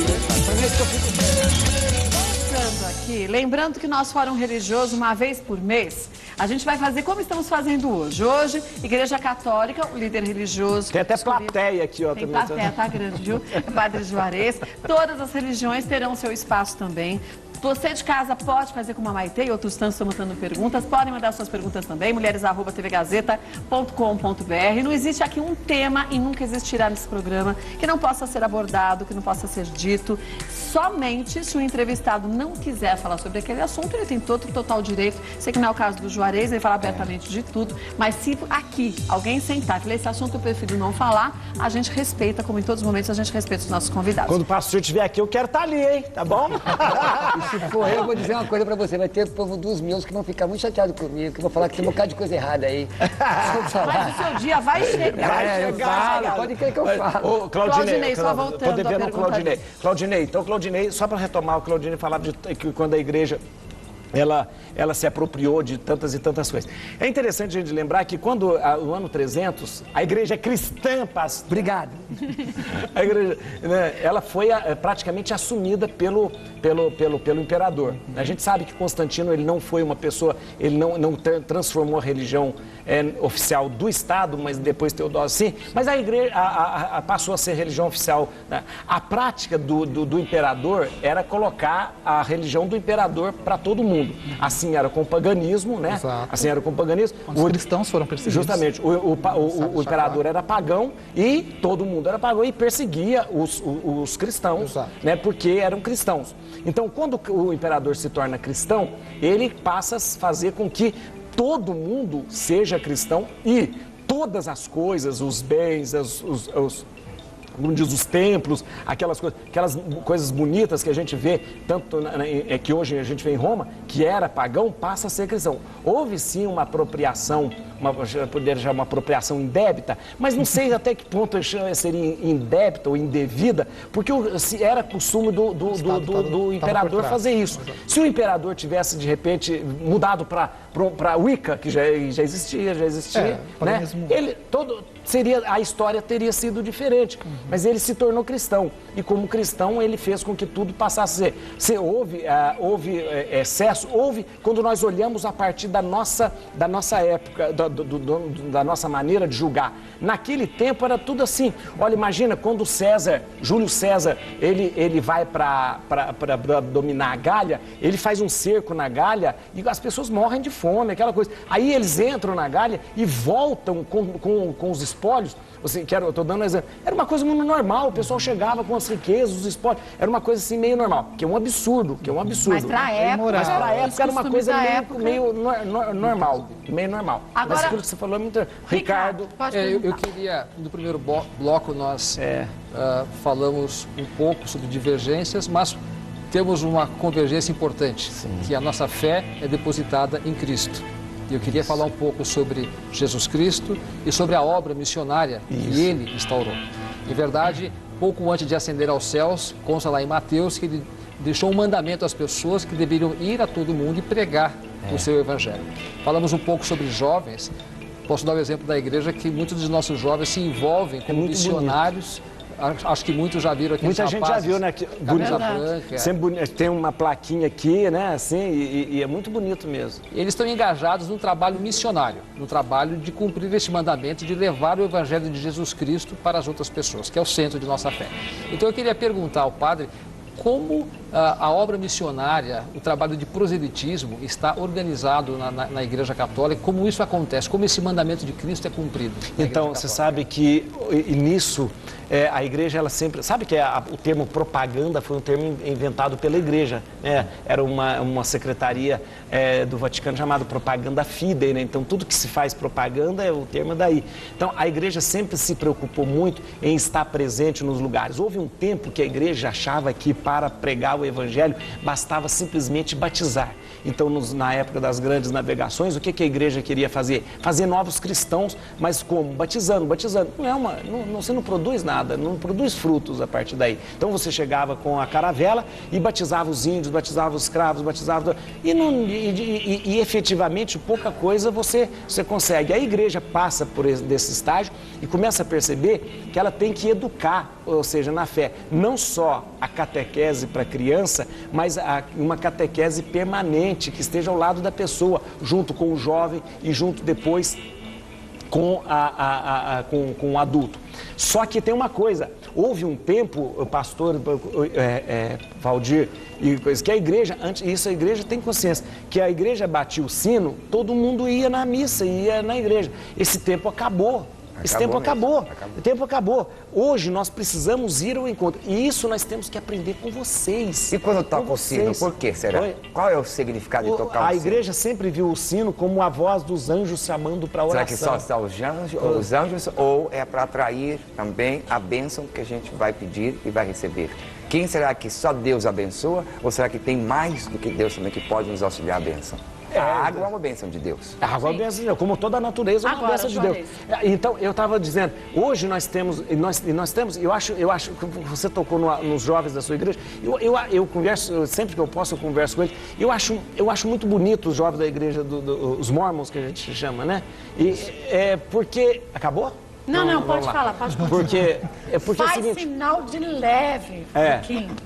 Lembrando que nosso Fórum Religioso, uma vez por mês, a gente vai fazer como estamos fazendo hoje. Hoje, Igreja Católica, o líder religioso... Tem até plateia aqui, ó. Tem plateia, tá grande, viu? Padre Juarez. Todas as religiões terão seu espaço também. Você de casa pode fazer como a Maite e outros tantos estão mandando perguntas. Podem mandar suas perguntas também, mulheres@tvgazeta.com.br. Não existe aqui um tema e nunca existirá nesse programa que não possa ser abordado, que não possa ser dito. Somente se o entrevistado não quiser falar sobre aquele assunto, ele tem todo o total direito. Sei que não é o caso do Juarez, ele fala abertamente de tudo. Mas se aqui alguém sentar e falar, esse assunto eu prefiro não falar, a gente respeita, como em todos os momentos, a gente respeita os nossos convidados. Quando o pastor estiver aqui, eu quero estar ali, hein? Tá bom? Se for eu vou dizer uma coisa pra você, vai ter povo dos meus que vão ficar muito chateados comigo, que vão falar que tem um bocado de coisa errada aí. Mas o seu dia vai chegar. Eu falo, pode crer que eu falo. Claudinei, só voltando a pergunta. Claudinei, só para retomar, o Claudinei falava de que quando a igreja ela se apropriou de tantas e tantas coisas. É interessante a gente lembrar que quando, no ano 300, a igreja cristã, pastor... Obrigado. A igreja, né, ela foi praticamente assumida pelo imperador. A gente sabe que Constantino, ele não foi uma pessoa, ele não transformou a religião oficial do Estado, mas depois Teodósio sim, mas a igreja passou a ser religião oficial, né? A prática do imperador era colocar a religião do imperador para todo mundo. Assim era com o paganismo, né? Exato. Assim era com o paganismo. Os cristãos foram perseguidos. Justamente. O imperador era pagão e todo mundo era pagão e perseguia os cristãos, exato, né? Porque eram cristãos. Então, quando o imperador se torna cristão, ele passa a fazer com que todo mundo seja cristão e todas as coisas, os bens, como diz, os templos, aquelas coisas bonitas que a gente vê, tanto que hoje a gente vê em Roma, que era pagão, passa a ser cristão. Houve sim uma apropriação, poderia chamar uma apropriação indébita, mas não sei até que ponto seria indébita ou indevida, porque era costume do imperador fazer isso. Se o imperador tivesse, de repente, mudado para Wicca, que já existia, né? A história teria sido diferente, mas ele se tornou cristão, e como cristão ele fez com que tudo passasse a ser. Houve excesso, quando nós olhamos a partir da nossa época, da nossa maneira de julgar. Naquele tempo era tudo assim. Olha, imagina quando Júlio César, ele vai para dominar a Gália, ele faz um cerco na Gália e as pessoas morrem de fome, aquela coisa. Aí eles entram na Gália e voltam com os espólios. Eu estou dando um exemplo. Era uma coisa muito normal, o pessoal chegava com as riquezas, os espólios. Era uma coisa assim meio normal, que é um absurdo, Mas para a época, era uma coisa meio normal, meio normal. Agora, mas aquilo que você falou é muito... Ricardo, eu queria, no primeiro bloco nós falamos um pouco sobre divergências, mas temos uma convergência importante, que a nossa fé é depositada em Cristo. E eu queria falar um pouco sobre Jesus Cristo e sobre a obra missionária que ele instaurou. Em verdade, pouco antes de ascender aos céus, consta lá em Mateus que ele deixou um mandamento às pessoas que deveriam ir a todo mundo e pregar o seu evangelho. Falamos um pouco sobre jovens. Posso dar o exemplo da igreja que muitos dos nossos jovens se envolvem como missionários. Acho que muitos já viram aqui. Muita gente já viu, né? Camisa branca. Sempre tem uma plaquinha aqui, né? Assim, e é muito bonito mesmo. Eles estão engajados no trabalho missionário, no trabalho de cumprir este mandamento, de levar o Evangelho de Jesus Cristo para as outras pessoas, que é o centro de nossa fé. Então eu queria perguntar ao padre como a obra missionária, o trabalho de proselitismo está organizado na Igreja Católica, como isso acontece, como esse mandamento de Cristo é cumprido. Então, você sabe que nisso a Igreja, ela sempre... Sabe que o termo propaganda foi um termo inventado pela Igreja, né? Era uma secretaria do Vaticano chamada Propaganda Fidei, né? Então, tudo que se faz propaganda, o termo é daí. Então, a Igreja sempre se preocupou muito em estar presente nos lugares. Houve um tempo que a Igreja achava que para pregar o Evangelho bastava simplesmente batizar. Então, na época das grandes navegações, o que a Igreja queria fazer? Fazer novos cristãos, mas como? Batizando. Você não produz nada, não produz frutos a partir daí. Então, você chegava com a caravela e batizava os índios, batizava os escravos, batizava... E efetivamente, pouca coisa você consegue. A Igreja passa por desse estágio e começa a perceber que ela tem que educar, ou seja, na fé, não só a catequese para a criança, mas uma catequese permanente, que esteja ao lado da pessoa, junto com o jovem e junto depois com o adulto. Só que tem uma coisa, houve um tempo, o pastor Valdir, que a Igreja, antes a Igreja tem consciência, que a Igreja batia o sino, todo mundo ia na missa, ia na igreja. Esse tempo acabou. Esse tempo acabou. O tempo acabou. Hoje nós precisamos ir ao encontro. E isso nós temos que aprender com vocês. E quando toca o sino, por que será? Qual é o significado de tocar o sino? A igreja sempre viu o sino como a voz dos anjos chamando para a oração. Será que só está os anjos ou é para atrair também a bênção que a gente vai pedir e vai receber? Quem será que só Deus abençoa ou será que tem mais do que Deus também que pode nos auxiliar a bênção? A água é uma bênção de Deus. A água é uma bênção de Deus, como toda a natureza é uma bênção de Deus. Então, eu estava dizendo, hoje nós temos, eu acho que você tocou nos jovens da sua igreja, eu converso, sempre que eu posso, eu converso com eles, eu acho muito bonito os jovens da igreja, os mormons, que a gente chama, né? Porque... Acabou? Não, pode falar. Porque Faz é o seguinte, sinal de leve,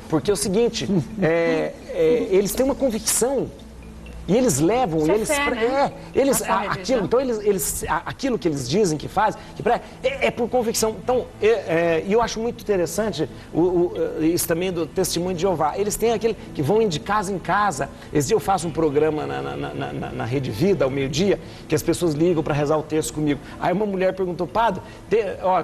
porque é o seguinte, eles têm uma convicção e eles levam, aquilo que eles dizem que fazem, é por convicção. Então, eu acho muito interessante isso também do Testemunho de Jeová. Eles têm aquele que vão de casa em casa. Esse dia eu faço um programa na Rede Vida, ao meio-dia, que as pessoas ligam para rezar o texto comigo. Aí uma mulher perguntou, padre,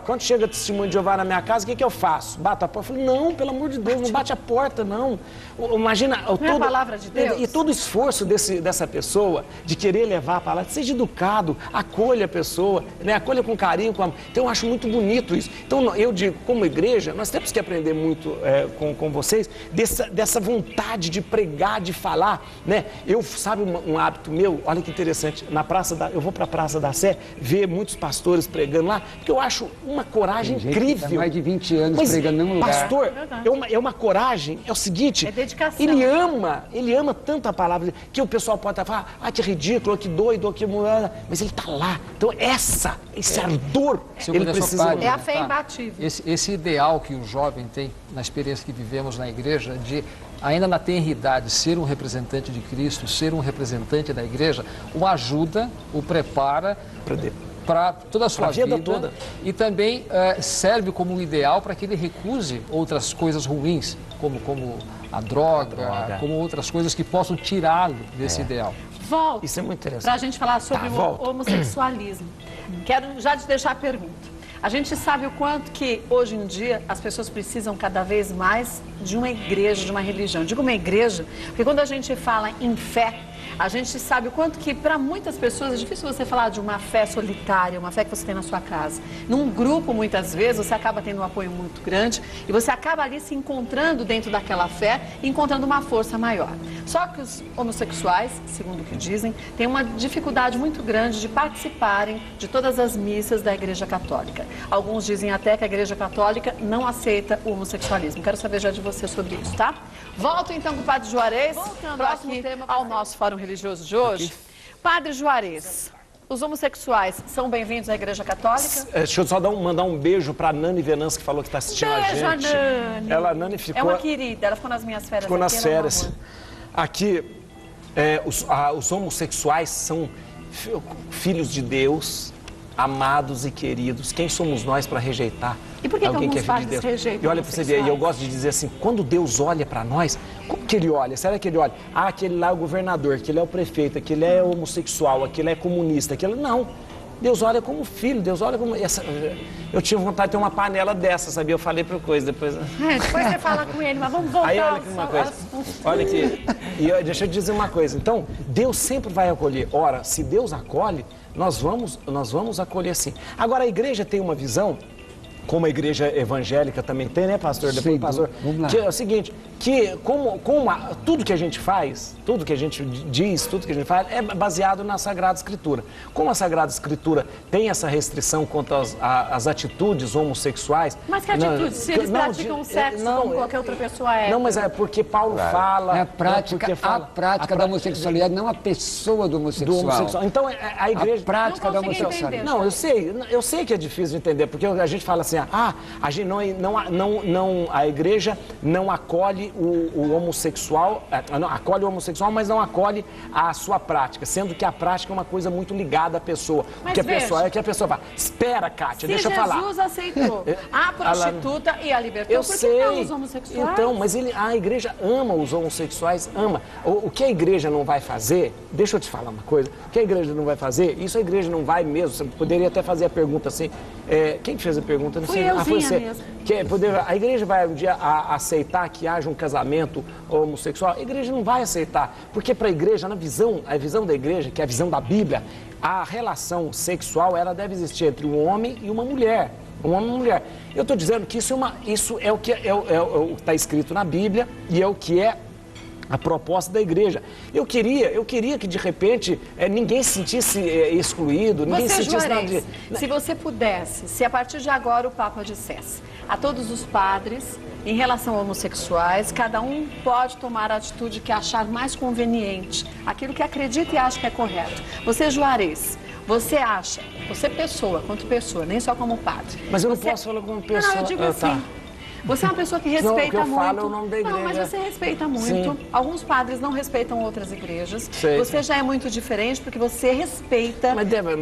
quando chega o Testemunho de Jeová na minha casa, o que eu faço? Bato a porta? Eu falei, não, pelo amor de Deus, não bate a porta, não. Imagina, não é a palavra de Deus? E todo o esforço dessa pessoa de querer levar a palavra, seja educado, acolha a pessoa, né? Acolha com carinho, com amor. Então eu acho muito bonito isso. Então eu digo, como igreja, nós temos que aprender muito com vocês dessa vontade de pregar, de falar, né? Sabe um hábito meu, olha que interessante, eu vou para a Praça da Sé ver muitos pastores pregando lá, porque eu acho uma coragem incrível. Tá mais de 20 anos pregando no mesmo lugar. Pastor, é uma coragem, é o seguinte, dedicação. Ele ama tanto a palavra, que o pessoal pode falar, que ridículo, que doido, que mulher, mas ele está lá. Então esse ardor, ele precisa... É a fé imbatível. Esse ideal que o jovem tem, na experiência que vivemos na igreja, de ainda na tenridade ser um representante de Cristo, ser um representante da igreja, o ajuda, o prepara para toda a sua vida toda. E também serve como um ideal para que ele recuse outras coisas ruins, como a droga, como outras coisas que possam tirá-lo desse ideal. Volto. Isso é muito interessante. Para a gente falar sobre o homossexualismo. Quero já te deixar a pergunta. A gente sabe o quanto que hoje em dia as pessoas precisam cada vez mais de uma igreja, de uma religião. Digo uma igreja, porque quando a gente fala em fé, a gente sabe o quanto que para muitas pessoas é difícil você falar de uma fé solitária, uma fé que você tem na sua casa. Num grupo, muitas vezes, você acaba tendo um apoio muito grande e você acaba ali se encontrando dentro daquela fé e encontrando uma força maior. Só que os homossexuais, segundo o que dizem, têm uma dificuldade muito grande de participarem de todas as missas da Igreja Católica. Alguns dizem até que a Igreja Católica não aceita o homossexualismo. Quero saber já de você sobre isso, tá? Volto então com o Padre Juarez, próximo tema ao nosso Fórum Religioso de hoje. Padre Juarez, os homossexuais são bem-vindos à Igreja Católica? Deixa eu só mandar um beijo para a Nani Venâncio, que falou que está assistindo a gente. Beijo, Nani. A Nani ficou... É uma querida, ela ficou nas minhas férias. Ficou nas férias. Aqui, os homossexuais são filhos de Deus, amados e queridos. Quem somos nós para rejeitar e por que alguém que é filho de Deus? E olha para você ver, e eu gosto de dizer assim, quando Deus olha para nós, como que ele olha? Será que ele olha? Aquele lá é o governador, aquele é o prefeito, aquele é homossexual, aquele é comunista, aquele... Não. Deus olha como filho, Deus olha como... Eu tive vontade de ter uma panela dessa, sabia? Eu falei para coisa, depois... Depois você fala com ele, mas vamos voltar... Aí olha aqui uma coisa, olha aqui, deixa eu te dizer uma coisa. Então, Deus sempre vai acolher. Ora, se Deus acolhe, nós vamos acolher sim. Agora, a igreja tem uma visão, como a igreja evangélica também tem, né, pastor? Depois, pastor, que é o seguinte, que tudo que a gente faz, tudo que a gente diz, tudo que a gente faz é baseado na Sagrada Escritura. Como a Sagrada Escritura tem essa restrição quanto às atitudes homossexuais... Mas que atitudes? Se eles praticam sexo como qualquer outra pessoa é... Não, mas é porque Paulo fala... É a prática da homossexualidade, não a pessoa do homossexual. Então, a igreja... A prática da homossexualidade. Não, eu sei que é difícil de entender, porque a gente fala assim, a gente a igreja não acolhe o homossexual, não, acolhe o homossexual, mas não acolhe a sua prática, sendo que a prática é uma coisa muito ligada à pessoa. Mas que a pessoa fala, espera, Kátia, deixa eu falar. Jesus aceitou a prostituta e a libertou, eu sei. Não os homossexuais? Então, mas a igreja ama os homossexuais, ama. O que a igreja não vai fazer, deixa eu te falar uma coisa, o que a igreja não vai fazer, isso a igreja não vai mesmo, você poderia até fazer a pergunta assim, quem fez a pergunta? Não sei. Foi você. Mesmo. A igreja vai um dia aceitar que haja um casamento homossexual? A igreja não vai aceitar, porque para a igreja, a visão da igreja, que é a visão da Bíblia, a relação sexual, ela deve existir entre um homem e uma mulher. Um homem e uma mulher. Eu estou dizendo que isso é o que está escrito na Bíblia e é o que é a proposta da igreja. Eu queria que, de repente, ninguém se sentisse excluído, ninguém se sentisse nada de... Se você pudesse, se a partir de agora o Papa dissesse a todos os padres, em relação a homossexuais, cada um pode tomar a atitude que achar mais conveniente, aquilo que acredita e acha que é correto. Você, Juarez, você acha, você pessoa, quanto pessoa, nem só como padre. Mas eu não posso falar como pessoa. Não, eu digo assim. Você é uma pessoa que respeita não, muito. Falo é o nome da igreja. Não, mas você respeita muito. Sim. Alguns padres não respeitam outras igrejas. Sei. Você já é muito diferente porque você respeita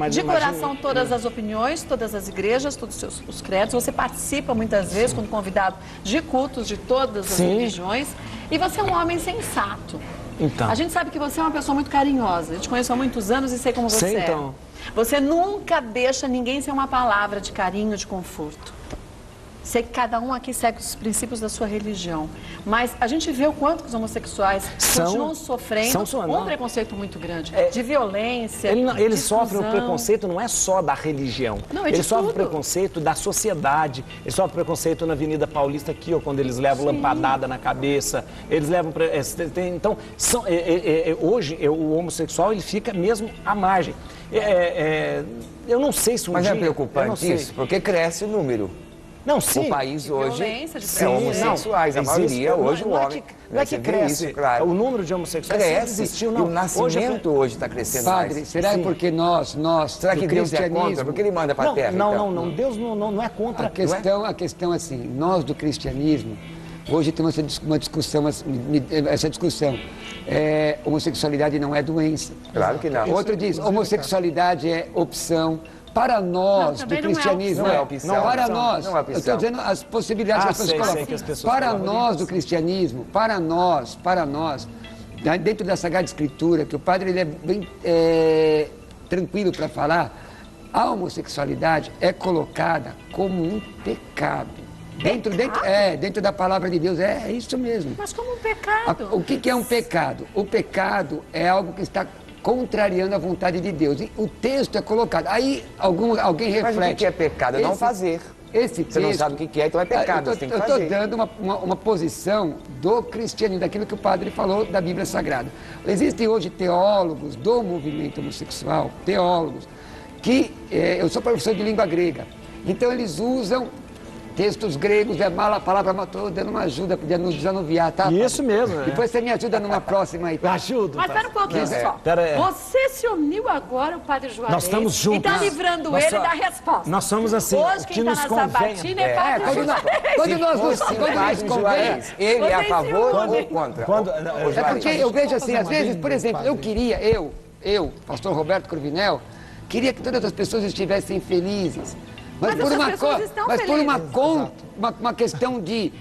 de coração todas as opiniões, todas as igrejas, todos os credos. Você participa muitas vezes quando convidado de cultos de todas as religiões. E você é um homem sensato. Então. A gente sabe que você é uma pessoa muito carinhosa. Eu te conheço há muitos anos e sei como você então. é. Você nunca deixa ninguém sem uma palavra de carinho, de conforto. Sei que cada um aqui segue os princípios da sua religião, mas a gente vê o quanto que os homossexuais continuam sofrendo um preconceito muito grande, de violência, Eles sofrem o preconceito não é só da religião, eles sofrem o preconceito da sociedade, eles sofrem o preconceito na Avenida Paulista aqui, ou quando eles levam lampadada na cabeça, eles levam... Então, hoje o homossexual ele fica mesmo à margem. Eu não sei se Mas é preocupante isso, porque cresce o número. Não, sim. O país hoje é homossexuais, a maioria hoje o homem. Não é que cresce, isso, claro. O número de homossexuais cresce, existiu, não. E o nascimento hoje está crescendo Padre, mais. será que porque nós será que Deus é contra? Porque ele manda para a terra? Não, Deus não é contra. A questão assim, nós do cristianismo, hoje temos uma discussão, essa discussão, homossexualidade não é doença. Claro que não. Outro diz, homossexualidade é opção. Para nós do cristianismo, não é opção. Para nós, não é opção. eu estou dizendo as possibilidades que as pessoas colocam. Para nós do cristianismo, para nós, dentro da Sagrada Escritura, que o padre ele é bem tranquilo para falar, a homossexualidade é colocada como um pecado. Dentro da palavra de Deus, é isso mesmo. Mas como um pecado? O que é um pecado? O pecado é algo que está contrariando a vontade de Deus. E o texto é colocado. Aí alguém reflete. Mas o que é pecado? É não fazer. Esse texto, você não sabe o que é, então é pecado. Eu estou dando uma posição do cristianismo, daquilo que o padre falou da Bíblia Sagrada. Existem hoje teólogos do movimento homossexual, teólogos, que eu sou professor de língua grega. Então eles usam textos gregos, a palavra estou dando uma ajuda, podia nos desanuviar, tá? Isso mesmo. Depois você me ajuda numa próxima aí. Ajudo. Mas espera um pouquinho só. Você se uniu agora, o Padre Juarez. Nós estamos juntos. E está livrando ele da resposta. Nós somos assim, hoje quem está na sabatina é Padre Juarez. Quando nós nos convém, ele é a favor ou contra? É porque eu vejo assim, às vezes, por exemplo, eu, pastor Roberto Cruvinel, queria que todas as pessoas estivessem felizes. Mas por uma questão de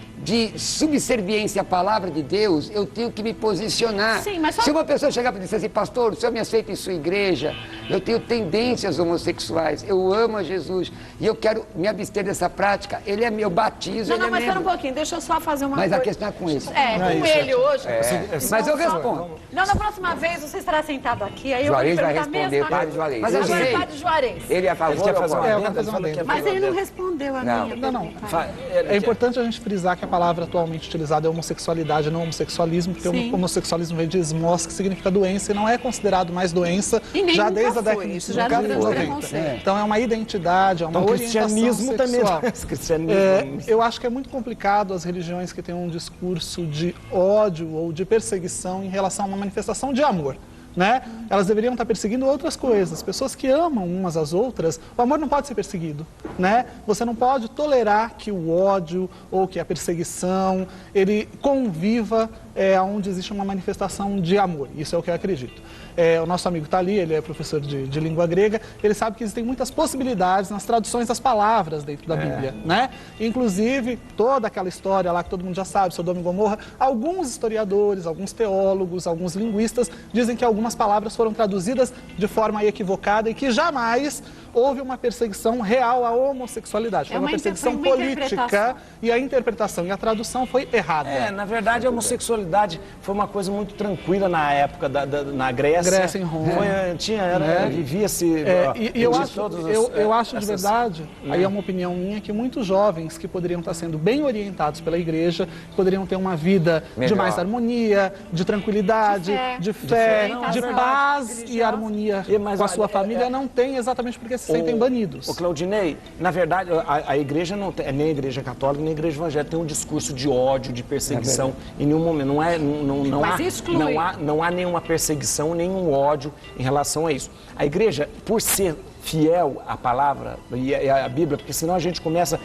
subserviência à palavra de Deus, eu tenho que me posicionar. Sim, mas se uma pessoa chegar para dizer assim, pastor, o senhor me aceita em sua igreja, eu tenho tendências homossexuais, eu amo a Jesus e eu quero me abster dessa prática, ele é meu batismo. Não, mas espera um pouquinho, deixa eu só fazer uma coisa. Mas a questão é com isso. Com ele hoje. Mas eu respondo. Não, na próxima vez você estará sentado aqui, aí eu Juarez vou vai responder, Padre Juarez. Mas agora é Padre Juarez. Ele é a favor ou contra? Mas ele não respondeu a minha. Não. É importante a gente frisar que a palavra atualmente utilizada é homossexualidade, não homossexualismo, porque o homossexualismo vem de esmos, que significa doença, e não é considerado mais doença já desde a década de 90. Então é uma identidade, é uma orientação sexual. Eu acho que é muito complicado as religiões que têm um discurso de ódio ou de perseguição em relação a uma manifestação de amor. Né? Elas deveriam estar perseguindo outras coisas. Pessoas que amam umas às outras, o amor não pode ser perseguido, né? Você não pode tolerar que o ódio ou que a perseguição ele conviva onde existe uma manifestação de amor. Isso é o que eu acredito. O nosso amigo está ali, ele é professor de língua grega, ele sabe que existem muitas possibilidades nas traduções das palavras dentro da Bíblia, né? Inclusive, toda aquela história lá que todo mundo já sabe, Sodoma e Gomorra, alguns historiadores, alguns teólogos, alguns linguistas dizem que alguns algumas palavras foram traduzidas de forma equivocada e que jamais houve uma perseguição real à homossexualidade. Foi uma perseguição política e a interpretação e a tradução foi errada. Na verdade, a homossexualidade foi uma coisa muito tranquila na época na Grécia. Grécia, em Roma. Vivia-se... Eu acho de verdade, aí é uma opinião minha, que muitos jovens que poderiam estar sendo bem orientados pela igreja, poderiam ter uma vida de mais harmonia, de tranquilidade, de fé, de paz e harmonia com a sua família, não tem, exatamente porque se sentem banidos. O Claudinei, na verdade, a igreja não tem, nem a igreja católica, nem a igreja evangélica tem um discurso de ódio, de perseguição em nenhum momento. Não há nenhuma perseguição, nenhum ódio em relação a isso. A igreja, por ser fiel à palavra e à Bíblia, porque senão a gente começa...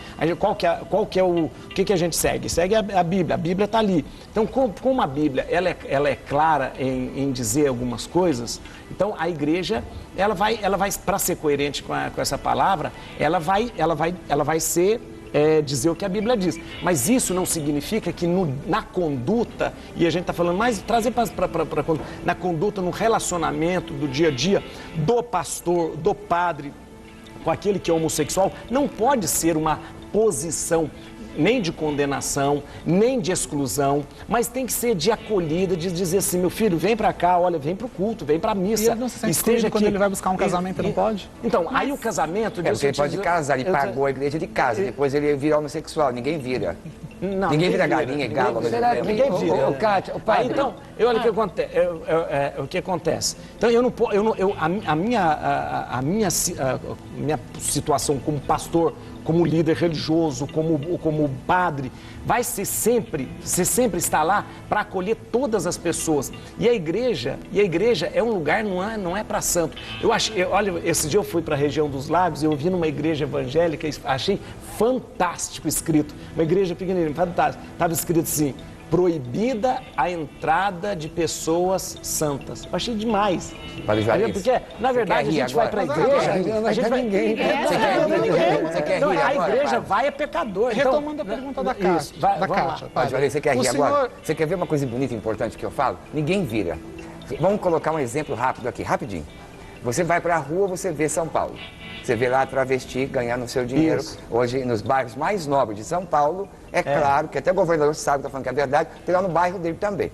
O que a gente segue? Segue a Bíblia está ali. Então, como a Bíblia ela é clara em dizer algumas coisas, então a igreja, ela vai para ser coerente com essa palavra, ela vai ser... dizer o que a Bíblia diz. Mas isso não significa que na conduta, e a gente está falando mais, trazer na conduta, no relacionamento do dia a dia do pastor, do padre, com aquele que é homossexual, não pode ser uma posição nem de condenação, nem de exclusão, mas tem que ser de acolhida, de dizer assim, meu filho, vem pra cá, olha, vem pro culto, vem pra missa. E ele não se sente excluído quando ele vai buscar um casamento, não pode? Então, aí o casamento... Porque ele pode casar, ele pagou a igreja de casa, depois ele vira homossexual, ninguém vira. Ninguém vira galinha e galo. Ninguém vira. Kátia, o padre. Então, olha o que acontece. Então, a minha situação como pastor, como líder religioso, como padre, vai ser sempre, você sempre está lá para acolher todas as pessoas. E a igreja é um lugar, não é para santo. Olha, esse dia eu fui para a região dos Lagos, eu vi numa igreja evangélica, achei fantástico escrito, uma igreja pequenininha, fantástico, estava escrito assim: proibida a entrada de pessoas santas. Eu achei demais. Porque, na verdade, a gente vai para a igreja... A gente vai... Ninguém. Você quer rir agora? A igreja vai é pecador. Retomando a pergunta da Kátia. Você quer rir agora? Você quer ver uma coisa bonita e importante que eu falo? Ninguém vira. Vamos colocar um exemplo rápido aqui, rapidinho. Você vai para a rua, você vê São Paulo. Você vê lá a travesti ganhando o seu dinheiro. Isso. Hoje, nos bairros mais nobres de São Paulo, claro que até o governador sabe, está falando que é verdade, tem lá no bairro dele também.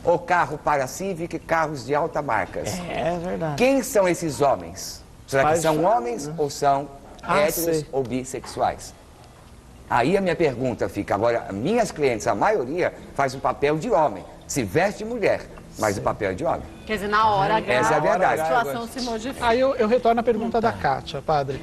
O carro para Civic, carros de alta marcas. É verdade. Quem são esses homens? Será que são homens ou são héteros ou bissexuais? Aí a minha pergunta fica, agora, minhas clientes, a maioria, faz o papel de homem, se veste de mulher, mas o papel é de homem. Quer dizer, na hora essa é a verdade. A situação se modifica. Aí eu retorno à pergunta da Kátia, padre.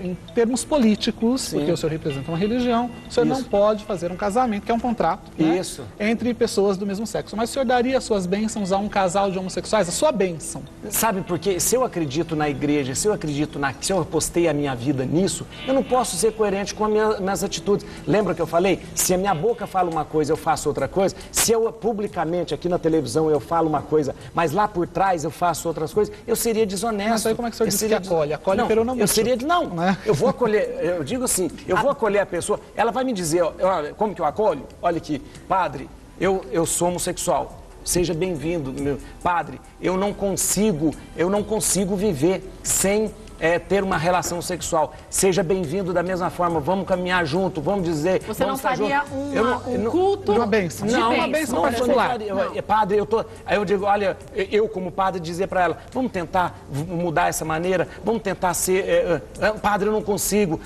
Em termos políticos, porque o senhor representa uma religião, o senhor não pode fazer um casamento, que é um contrato, né, entre pessoas do mesmo sexo. Mas o senhor daria suas bênçãos a um casal de homossexuais? A sua bênção? Sabe, porque se eu acredito na igreja, se eu apostei a minha vida nisso, eu não posso ser coerente com as minhas atitudes. Lembra que eu falei? Se a minha boca fala uma coisa, eu faço outra coisa. Se eu publicamente, aqui na televisão, eu falo uma coisa, mas lá por trás eu faço outras coisas, eu seria desonesto. Mas aí como é que o senhor disse que acolhe? Acolhe pelo não. Eu vou acolher, eu digo assim, eu vou acolher a pessoa, ela vai me dizer, olha, como que eu acolho? Olha aqui, padre, eu sou homossexual, seja bem-vindo, meu padre, eu não consigo viver sem ter uma relação sexual. Seja bem-vindo da mesma forma, vamos caminhar junto, vamos dizer... Você não faria um culto? Uma bênção. Não, uma bênção particular. Padre, aí eu digo, olha, eu como padre dizer para ela, vamos tentar mudar essa maneira, vamos tentar ser... padre, eu não consigo,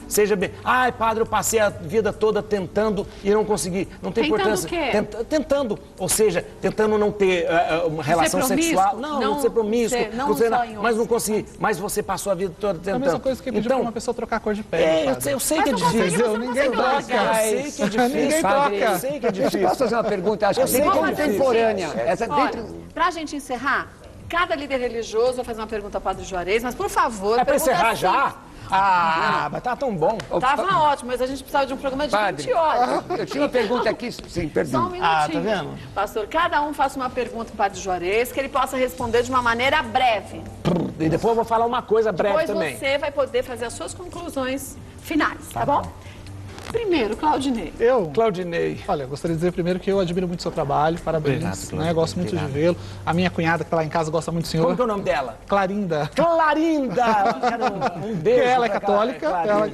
seja bem... Ai, padre, eu passei a vida toda tentando e não consegui. Não tem importância. Tentando o quê? Tentando, ou seja, tentando não ter uma relação sexual. Não ser promíscuo. Mas não consegui. Mas você passou a vida toda tentando. É a mesma coisa que pedir para uma pessoa trocar a cor de pele. Eu sei que é difícil. Ninguém troca. Eu sei que é difícil. Ninguém troca. Eu sei que é difícil. Posso fazer uma pergunta? Acho que bem contemporânea. Para a gente encerrar, cada líder religioso vai fazer uma pergunta ao Padre Juarez, mas por favor... É para encerrar assim. já? Mas tá tão bom. Tava ótimo, mas a gente precisava de um programa de 20 horas. Eu tinha uma pergunta aqui, sim, perdão. Só um minutinho. Tá vendo? Pastor, cada um faça uma pergunta para o Padre Juarez, que ele possa responder de uma maneira breve. E depois eu vou falar uma coisa breve também. Depois você vai poder fazer as suas conclusões finais, tá bom? Primeiro, Claudinei. Claudinei. Olha, eu gostaria de dizer primeiro que eu admiro muito o seu trabalho, parabéns, né? Gosto muito de vê-lo. A minha cunhada que está lá em casa gosta muito do senhor. Como que é o nome dela? Clarinda. Clarinda! Um beijo. Ela é católica,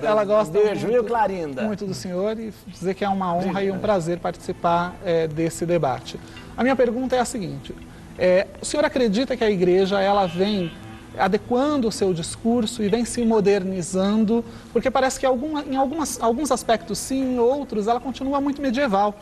ela gosta Clarinda. muito do senhor e dizer que é uma honra e um prazer participar desse debate. A minha pergunta é a seguinte, o senhor acredita que a igreja ela vem adequando o seu discurso e vem se modernizando, porque parece que em alguns aspectos sim, em outros ela continua muito medieval,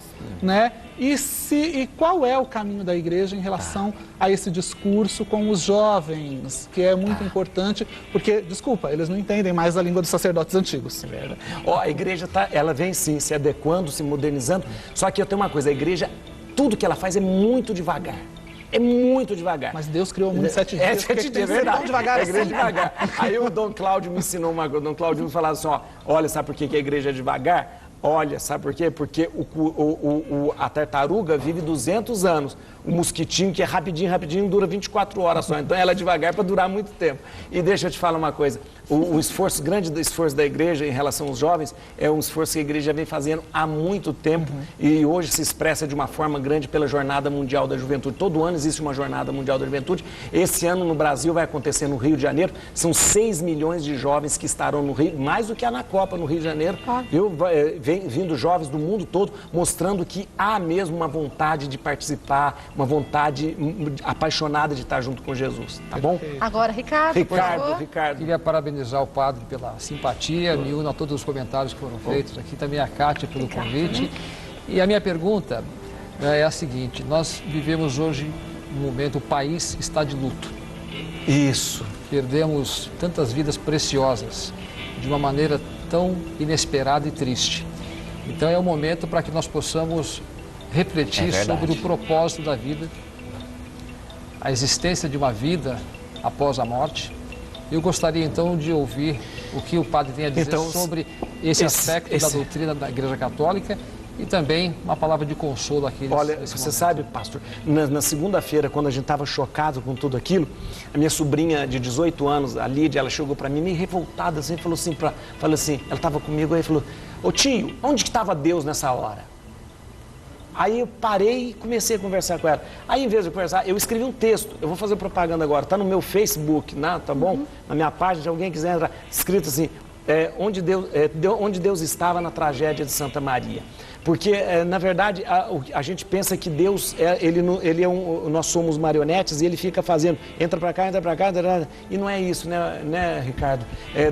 né? E qual é o caminho da igreja em relação a esse discurso com os jovens, que é muito importante, porque, desculpa, eles não entendem mais a língua dos sacerdotes antigos. É verdade. A igreja ela vem sim se adequando, se modernizando, só que eu tenho uma coisa, a igreja, tudo que ela faz é muito devagar. É muito devagar. Mas Deus criou o mundo em 7 dias. 7 dias, é verdade. Devagar, a igreja é devagar. Aí o Dom Cláudio me ensinou uma coisa. O Dom Cláudio me falava assim, olha, sabe por que a igreja é devagar? Olha, sabe por quê? Porque a tartaruga vive 200 anos. O mosquitinho, que é rapidinho, dura 24 horas só. Então ela é devagar para durar muito tempo. E deixa eu te falar uma coisa. O grande esforço da igreja em relação aos jovens é um esforço que a igreja vem fazendo há muito tempo e hoje se expressa de uma forma grande pela Jornada Mundial da Juventude. Todo ano existe uma Jornada Mundial da Juventude. Esse ano no Brasil vai acontecer no Rio de Janeiro. São 6 milhões de jovens que estarão no Rio, mais do que na Copa no Rio de Janeiro. Vindo jovens do mundo todo, mostrando que há mesmo uma vontade de participar, uma vontade apaixonada de estar junto com Jesus, tá bom? Agora, Ricardo. Queria parabenizar o padre pela simpatia, me uno a todos os comentários que foram feitos aqui, também a Kátia pelo convite. E a minha pergunta é a seguinte, nós vivemos hoje um momento, o país está de luto. Isso. Perdemos tantas vidas preciosas de uma maneira tão inesperada e triste. Então é um momento para que nós possamos refletir sobre o propósito da vida, a existência de uma vida após a morte. Eu gostaria então de ouvir o que o padre tem a dizer sobre esse aspecto da doutrina da Igreja Católica e também uma palavra de consolo àqueles. Olha, você sabe, pastor, na segunda-feira, quando a gente estava chocado com tudo aquilo, a minha sobrinha de 18 anos, a Lídia, ela chegou para mim meio revoltada, assim, falou assim, ela estava comigo aí e falou, ô tio, onde que estava Deus nessa hora? Aí eu parei e comecei a conversar com ela. Aí, em vez de conversar, eu escrevi um texto. Eu vou fazer propaganda agora. Está no meu Facebook, né? Tá bom? Na minha página, se alguém quiser entrar, escrito assim, onde Deus estava na tragédia de Santa Maria. Porque, na verdade, a gente pensa que Deus, nós somos marionetes e ele fica fazendo, entra para cá, e não é isso, né, Ricardo?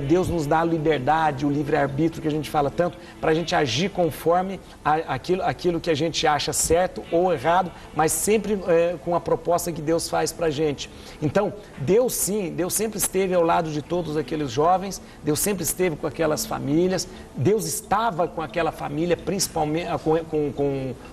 Deus nos dá a liberdade, o livre-arbítrio que a gente fala tanto, para a gente agir conforme aquilo que a gente acha certo ou errado, mas sempre com a proposta que Deus faz para a gente. Então, Deus sempre esteve ao lado de todos aqueles jovens, Deus sempre esteve com aquelas famílias, Deus estava com aquela família, principalmente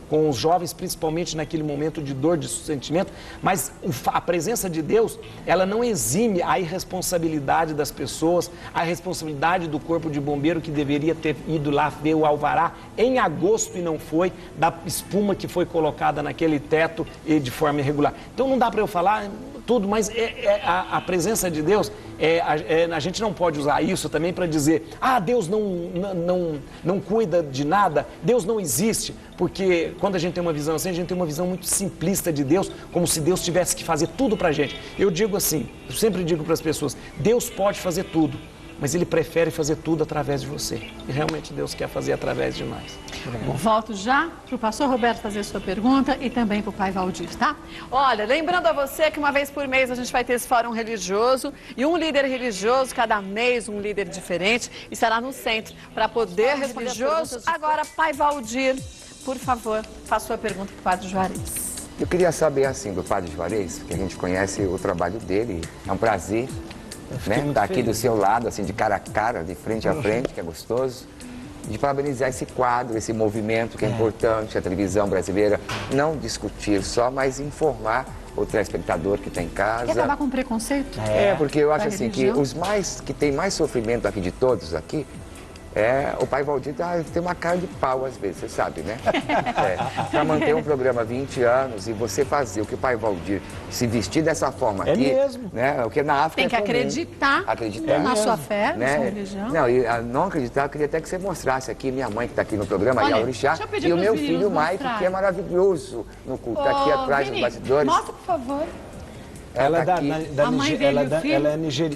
com os jovens, principalmente naquele momento de dor, de sentimento, mas a presença de Deus, ela não exime a irresponsabilidade das pessoas, a responsabilidade do corpo de bombeiro que deveria ter ido lá ver o alvará em agosto e não foi, da espuma que foi colocada naquele teto e de forma irregular. Então não dá para eu falar tudo, mas a presença de Deus, a gente não pode usar isso também para dizer, Deus não cuida de nada, Deus não existe, porque quando a gente tem uma visão assim, a gente tem uma visão muito simplista de Deus, como se Deus tivesse que fazer tudo para a gente. Eu digo assim, eu sempre digo para as pessoas, Deus pode fazer tudo, mas Ele prefere fazer tudo através de você. E realmente Deus quer fazer através de nós. Volto já para o pastor Roberto fazer sua pergunta e também para o pai Valdir, tá? Olha, lembrando a você que uma vez por mês a gente vai ter esse fórum religioso e um líder religioso, cada mês um líder diferente, estará no centro para poder responder religioso. Agora, pai Valdir, por favor, faça sua pergunta para o padre Juarez. Eu queria saber, assim, do padre Juarez, que a gente conhece o trabalho dele, é um prazer, né? Estar aqui do seu lado, assim, de cara a cara, de frente a frente, que é gostoso. De parabenizar esse quadro, esse movimento que é importante, a televisão brasileira, não discutir só, mas informar o telespectador que está em casa. Quer acabar com preconceito? Porque eu acho assim, que os que tem mais sofrimento aqui de todos aqui, O pai Valdir tem uma cara de pau às vezes, você sabe, né? Para manter um programa 20 anos e você fazer o que o pai Valdir se vestir dessa forma aqui... mesmo. Né? O que na África tem que acreditar na sua fé, na sua religião. Não, e não acreditar, eu queria até que você mostrasse aqui, minha mãe que está aqui no programa, a Orixá, e o meu filho Mike, que é maravilhoso no culto, tá aqui atrás dos bastidores. Mostra, por favor. Ela é nigeriana.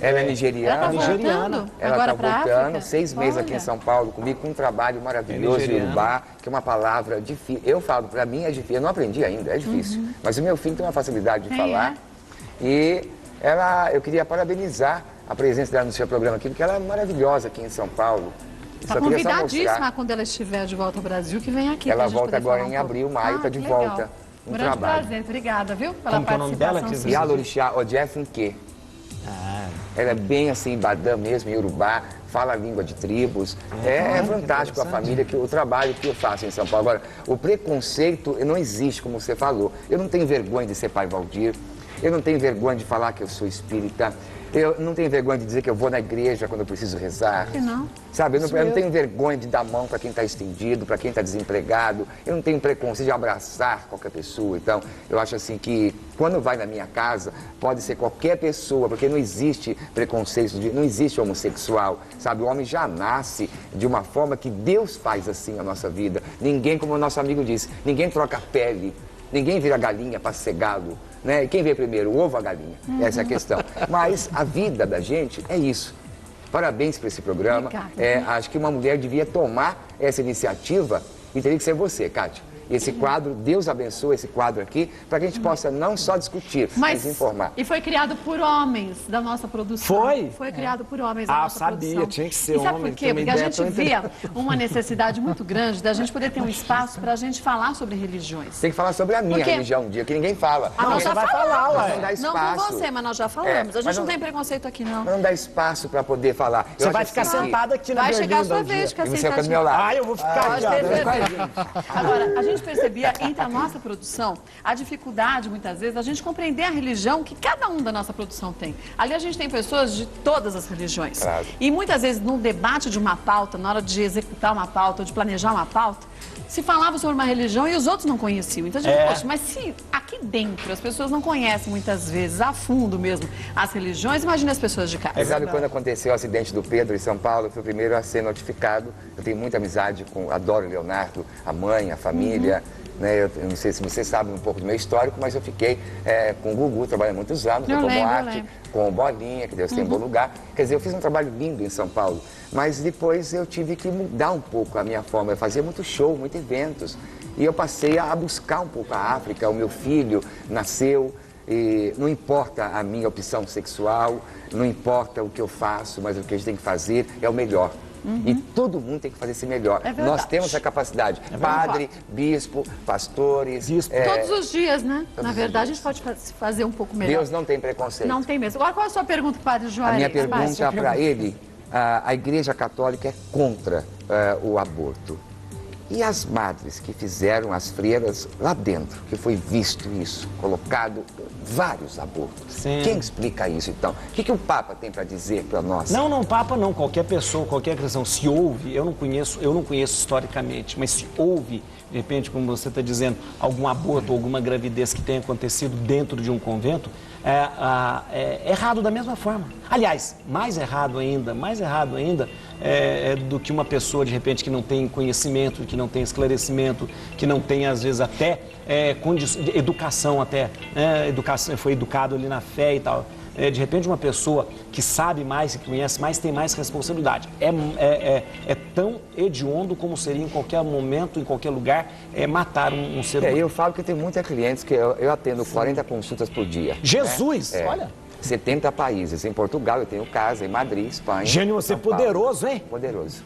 Ela é nigeriana. Ela está voltando, 6 meses aqui em São Paulo comigo, com um trabalho maravilhoso em Urubá, que é uma palavra difícil. Eu falo, para mim é difícil, eu não aprendi ainda, é difícil. Mas o meu filho tem uma facilidade de falar. E eu queria parabenizar a presença dela no seu programa aqui, porque ela é maravilhosa aqui em São Paulo. Está convidadíssima quando ela estiver de volta ao Brasil, que vem aqui. Ela volta agora em abril, maio, está de volta. Um grande prazer, obrigada, viu? Pela participação. E a Orixá, o Jeff Nke. Ela é bem assim, Badã mesmo, em Urubá, fala a língua de tribos. É fantástico a família, o trabalho que eu faço em São Paulo. Agora, o preconceito não existe, como você falou. Eu não tenho vergonha de ser pai Valdir, eu não tenho vergonha de falar que eu sou espírita. Eu não tenho vergonha de dizer que eu vou na igreja quando eu preciso rezar. Que não? Sabe, eu não tenho vergonha de dar mão para quem está estendido, para quem está desempregado. Eu não tenho preconceito de abraçar qualquer pessoa. Então, eu acho assim que quando vai na minha casa, pode ser qualquer pessoa, porque não existe preconceito, não existe homossexual. Sabe, o homem já nasce de uma forma que Deus faz assim a nossa vida. Ninguém, como o nosso amigo disse, ninguém troca pele, ninguém vira galinha para ser galo. Né? E quem veio primeiro, o ovo ou a galinha? Essa é a questão. Mas a vida da gente é isso. Parabéns por esse programa. Acho que uma mulher devia tomar essa iniciativa e teria que ser você, Kátia. Esse quadro, Deus abençoe esse quadro aqui, para que a gente possa não só discutir, mas informar. E foi criado por homens da nossa produção. Foi? Foi criado por homens da nossa produção. Tinha que ser homem. E sabe por quê? Porque a gente via uma necessidade muito grande da gente poder ter um espaço para a gente falar sobre religiões. Tem que falar sobre a minha religião um dia, que ninguém fala. Nós já vai falar, ué. Não dá espaço. Não com você, mas nós já falamos. A gente não tem preconceito aqui, não. Não dá espaço para poder falar. Você vai ficar sentada aqui na Vai chegar a sua vez, ficar sentada do meu lado. Eu vou ficar aqui. Agora, a gente percebia entre a nossa produção a dificuldade, muitas vezes, da gente compreender a religião que cada um da nossa produção tem. Ali a gente tem pessoas de todas as religiões. Claro. E muitas vezes, no debate de uma pauta, na hora de executar uma pauta, ou de planejar uma pauta, se falava sobre uma religião e os outros não conheciam. Então a gente, poxa, mas se aqui dentro as pessoas não conhecem muitas vezes, a fundo mesmo, as religiões, imagina as pessoas de casa. Sabe quando aconteceu o acidente do Pedro em São Paulo? Eu fui o primeiro a ser notificado. Eu tenho muita amizade adoro o Leonardo, a mãe, a família. Né? Eu não sei se você sabe um pouco do meu histórico, mas eu fiquei com o Gugu, trabalhei muitos anos, com o Arte, com o Bolinha, que Deus tem em bom lugar. Quer dizer, eu fiz um trabalho lindo em São Paulo, mas depois eu tive que mudar um pouco a minha forma. Eu fazia muito show, muitos eventos, e eu passei a buscar um pouco a África. O meu filho nasceu, e não importa a minha opção sexual, não importa o que eu faço, mas o que a gente tem que fazer é o melhor. E todo mundo tem que fazer esse melhor. Nós temos essa capacidade. Padre, bispo, pastores. Todos os dias, né? Na verdade, a gente pode fazer um pouco melhor. Deus não tem preconceito. Não tem mesmo. Agora, qual é a sua pergunta, Padre Juarez? A minha pergunta para ele, a Igreja Católica é contra o aborto. E as madres que fizeram as freiras lá dentro, que foi visto isso, colocado vários abortos. Sim. Quem explica isso, então? O que o Papa tem para dizer para nós? Não, Papa não. Qualquer pessoa, qualquer cristão, se houve, eu não conheço historicamente, mas se houve, de repente, como você está dizendo, algum aborto, alguma gravidez que tenha acontecido dentro de um convento, é errado da mesma forma. Aliás, mais errado ainda do que uma pessoa, de repente, que não tem conhecimento, que não tem esclarecimento, que não tem, às vezes, até educação, foi educado ali na fé e tal. De repente, uma pessoa que sabe mais, que conhece mais, tem mais responsabilidade. É tão hediondo como seria em qualquer momento, em qualquer lugar, matar um ser humano. Eu falo que eu tenho muitos clientes que eu atendo 40 consultas por dia. Jesus! Né? Olha! 70 países. Em Portugal, eu tenho casa, em Madrid, Espanha. Gênio, você é poderoso, hein? Poderoso.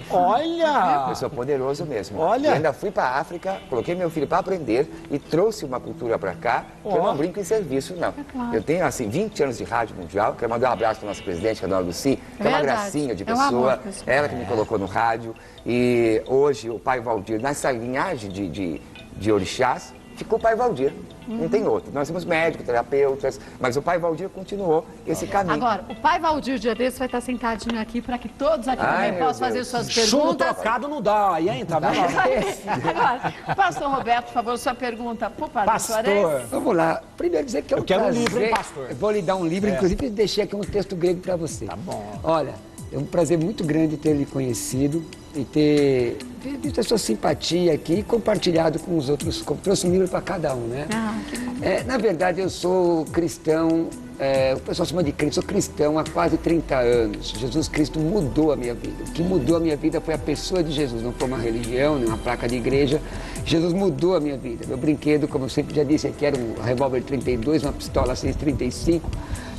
Olha! Eu sou poderoso mesmo. Olha! E ainda fui para a África, coloquei meu filho para aprender e trouxe uma cultura para cá, que eu não brinco em serviço, não. Claro. Eu tenho, assim, 20 anos de rádio mundial. Quero mandar um abraço para a nossa presidente, que é a dona Lucy, que é uma gracinha de pessoa. Ela que me colocou no rádio. E hoje, o pai Valdir, nessa linhagem de orixás, ficou o pai Valdir. Não tem outro. Nós temos médicos, terapeutas, mas o pai Valdir continuou esse caminho. Agora, o pai Valdir, dia desse, vai estar sentadinho aqui para que todos aqui também possam fazer suas perguntas. Chumbo trocado não dá, aí entra. Agora, pastor Roberto, por favor, sua pergunta para o padre Soares. Vamos lá. Primeiro dizer que eu quero um livro, hein, pastor? Eu vou lhe dar um livro, inclusive deixei aqui um texto grego para você. Tá bom. Olha, é um prazer muito grande ter lhe conhecido e ter visto a sua simpatia aqui e compartilhado com os outros. Trouxe um livro para cada um, né? Que bom. Na verdade, eu sou cristão, o pessoal chama de crente, sou cristão há quase 30 anos. Jesus Cristo mudou a minha vida. O que mudou a minha vida foi a pessoa de Jesus, não foi uma religião, nem uma placa de igreja. Jesus mudou a minha vida. Meu brinquedo, como eu sempre já disse aqui, era um revólver 32, uma pistola 6,35.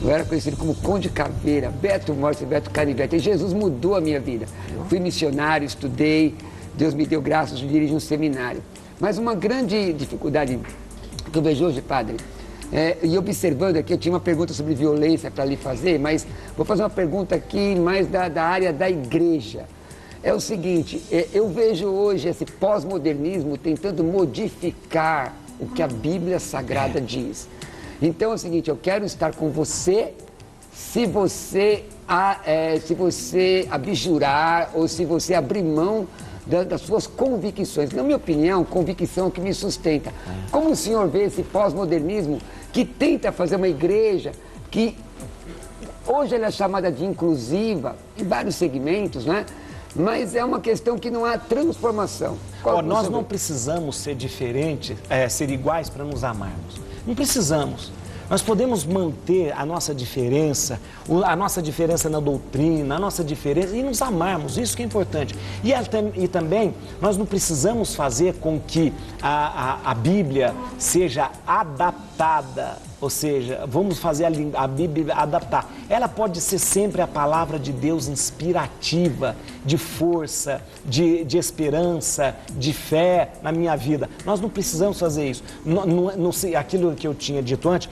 Eu era conhecido como Conde Caveira, Beto Morse, Beto Canivete. E Jesus mudou a minha vida. Fui missionário, estudei, Deus me deu graças de dirigir um seminário. Mas uma grande dificuldade que eu vejo hoje, padre, e observando aqui, eu tinha uma pergunta sobre violência para lhe fazer, mas vou fazer uma pergunta aqui mais da área da igreja. É o seguinte, eu vejo hoje esse pós-modernismo tentando modificar o que a Bíblia Sagrada diz. Então é o seguinte, eu quero estar com você se você abjurar ou se você abrir mão das suas convicções. Na minha opinião, convicção que me sustenta. Como o senhor vê esse pós-modernismo que tenta fazer uma igreja que hoje ela é chamada de inclusiva em vários segmentos, né? Mas é uma questão que não há transformação. Nós não precisamos ser diferentes, ser iguais para nos amarmos. Não precisamos. Nós podemos manter a nossa diferença na doutrina, a nossa diferença e nos amarmos, isso que é importante. E também nós não precisamos fazer com que a Bíblia seja adaptada, ou seja, vamos fazer a Bíblia adaptar. Ela pode ser sempre a palavra de Deus inspirativa, de força, de esperança, de fé na minha vida. Nós não precisamos fazer isso. Aquilo que eu tinha dito antes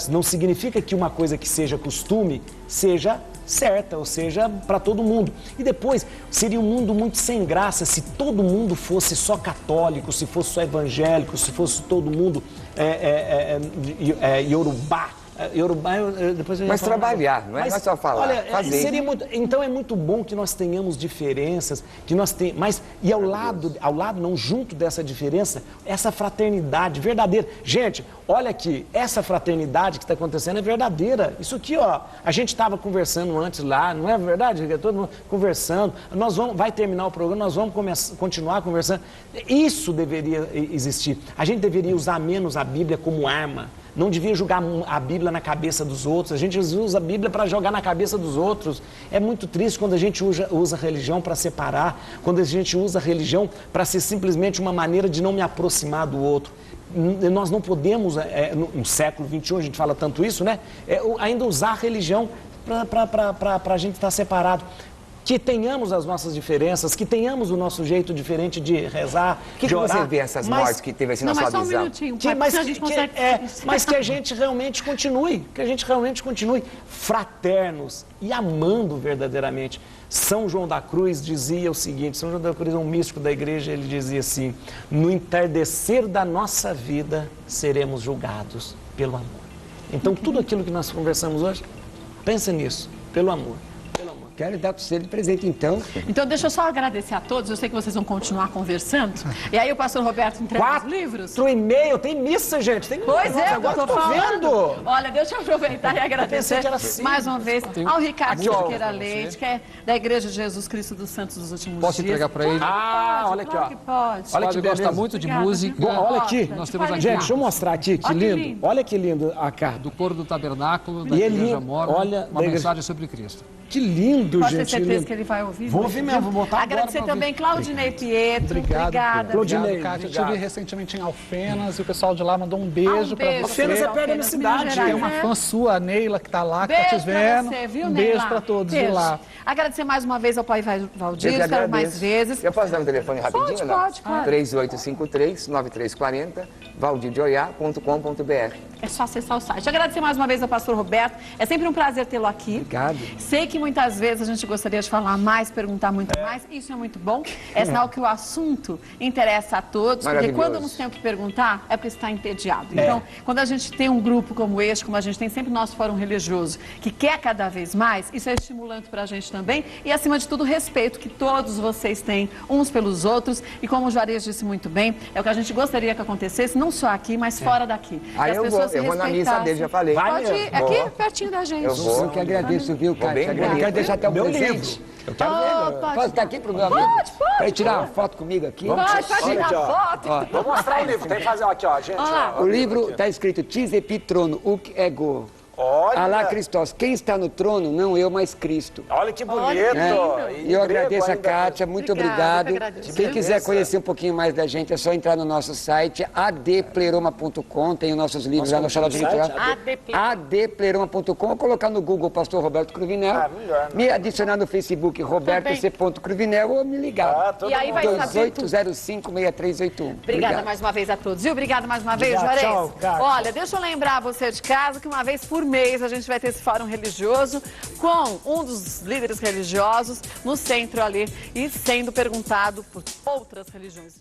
não significa que uma coisa que seja costume seja certa, ou seja, para todo mundo. E depois, seria um mundo muito sem graça se todo mundo fosse só católico, se fosse só evangélico, se fosse todo mundo iorubá. Depois mas trabalhar, não é só falar, olha, fazer. Então é muito bom que nós tenhamos diferenças, e ao lado não, junto dessa diferença, essa fraternidade verdadeira. Gente, olha aqui, essa fraternidade que está acontecendo é verdadeira. Isso aqui, ó, a gente estava conversando antes lá, não é verdade? Todo mundo conversando, vai terminar o programa, nós vamos continuar conversando. Isso deveria existir. A gente deveria usar menos a Bíblia como arma. Não devia jogar a Bíblia na cabeça dos outros. A gente usa a Bíblia para jogar na cabeça dos outros. É muito triste quando a gente usa a religião para separar, quando a gente usa a religião para ser simplesmente uma maneira de não me aproximar do outro. Nós não podemos, no século XXI, a gente fala tanto isso, né? Ainda usar a religião para a gente estar separado. Que tenhamos as nossas diferenças, que tenhamos o nosso jeito diferente de rezar, de orar. Você vê essas mortes que teve assim na sua visão? Só um minutinho, mas que a gente realmente continue, fraternos e amando verdadeiramente. São João da Cruz dizia o seguinte, São João da Cruz é um místico da igreja, ele dizia assim, no entardecer da nossa vida seremos julgados pelo amor. Então tudo aquilo que nós conversamos hoje, pensa nisso, pelo amor. Quero dar para você de presente, então. Então, deixa eu só agradecer a todos. Eu sei que vocês vão continuar conversando. E aí, o pastor Roberto entrega os livros. 4h30, tem missa, gente. Pois é, agora eu tô vendo. Olha, deixa eu aproveitar e agradecer mais uma vez ao Ricardo Siqueira Leite, que é da Igreja de Jesus Cristo dos Santos dos Últimos Posso Dias. entregar para ele? Olha aqui, ó. Que pode. Olha que gosta muito de música. Olha aqui. Nós temos aqui. Gente, deixa eu mostrar aqui, que lindo. Olha que lindo a carta. Do coro do tabernáculo, da Igreja Mora, uma mensagem sobre Cristo. Que lindo, pode gente. Pode ter certeza que ele vai ouvir. Vou ouvir mesmo, vou botar agradecer agora também Claudinei Pietro. Obrigado. Claudinei, Kátia. Eu estive recentemente em Alfenas e o pessoal de lá mandou um beijo para você. Alfenas é perto da minha cidade. Tem uma fã sua, a Neila, que está lá, que está te vendo. Você, viu, um beijo para todos de lá. Agradecer mais uma vez ao pai Valdir, espero mais vezes. Eu posso dar um telefone rapidinho? Pode, claro. 3853-9340, valdidioiá.com.br. É só acessar o site. Agradecer mais uma vez ao pastor Roberto. É sempre um prazer tê-lo aqui. Obrigado. Sei que muitas vezes a gente gostaria de falar mais, perguntar muito mais. Isso é muito bom. É sinal que o assunto interessa a todos. Porque quando nos tem o que perguntar, é porque está entediado. Então, quando a gente tem um grupo como este, como a gente tem sempre o nosso fórum religioso, que quer cada vez mais, isso é estimulante para a gente também. E, acima de tudo, o respeito que todos vocês têm uns pelos outros. E como o Juarez disse muito bem, é o que a gente gostaria que acontecesse, não só aqui, mas fora daqui. Aí eu vou na missa dele, já falei. Pode ir aqui, pertinho da gente. Eu que agradeço, viu, Cátia? Eu quero deixar até um presente. Eu quero ver. Posso estar aqui pro meu amigo? Pode. Para tirar uma foto comigo aqui? Pode tirar foto. Vou mostrar o livro, tem que fazer aqui, ó, gente. O livro está escrito Tizepi Trono, Uc Ego. Olha. Alá Cristos, quem está no trono, não eu, mas Cristo. Olha que bonito. E eu agradeço a Cátia, muito obrigado. Quem quiser conhecer um pouquinho mais da gente, é só entrar no nosso site, adpleroma.com, tem os nossos livros lá no Sala de Leitura. adpleroma.com, ou colocar no Google Pastor Roberto Cruvinel, me adicionar no Facebook Roberto C. Cruvinel ou me ligar. E aí vai 2805-6381. Obrigada mais uma vez a todos. E obrigada mais uma vez, Juarez. Olha, deixa eu lembrar você de casa que uma vez por mês a gente vai ter esse fórum religioso com um dos líderes religiosos no centro ali e sendo perguntado por outras religiões.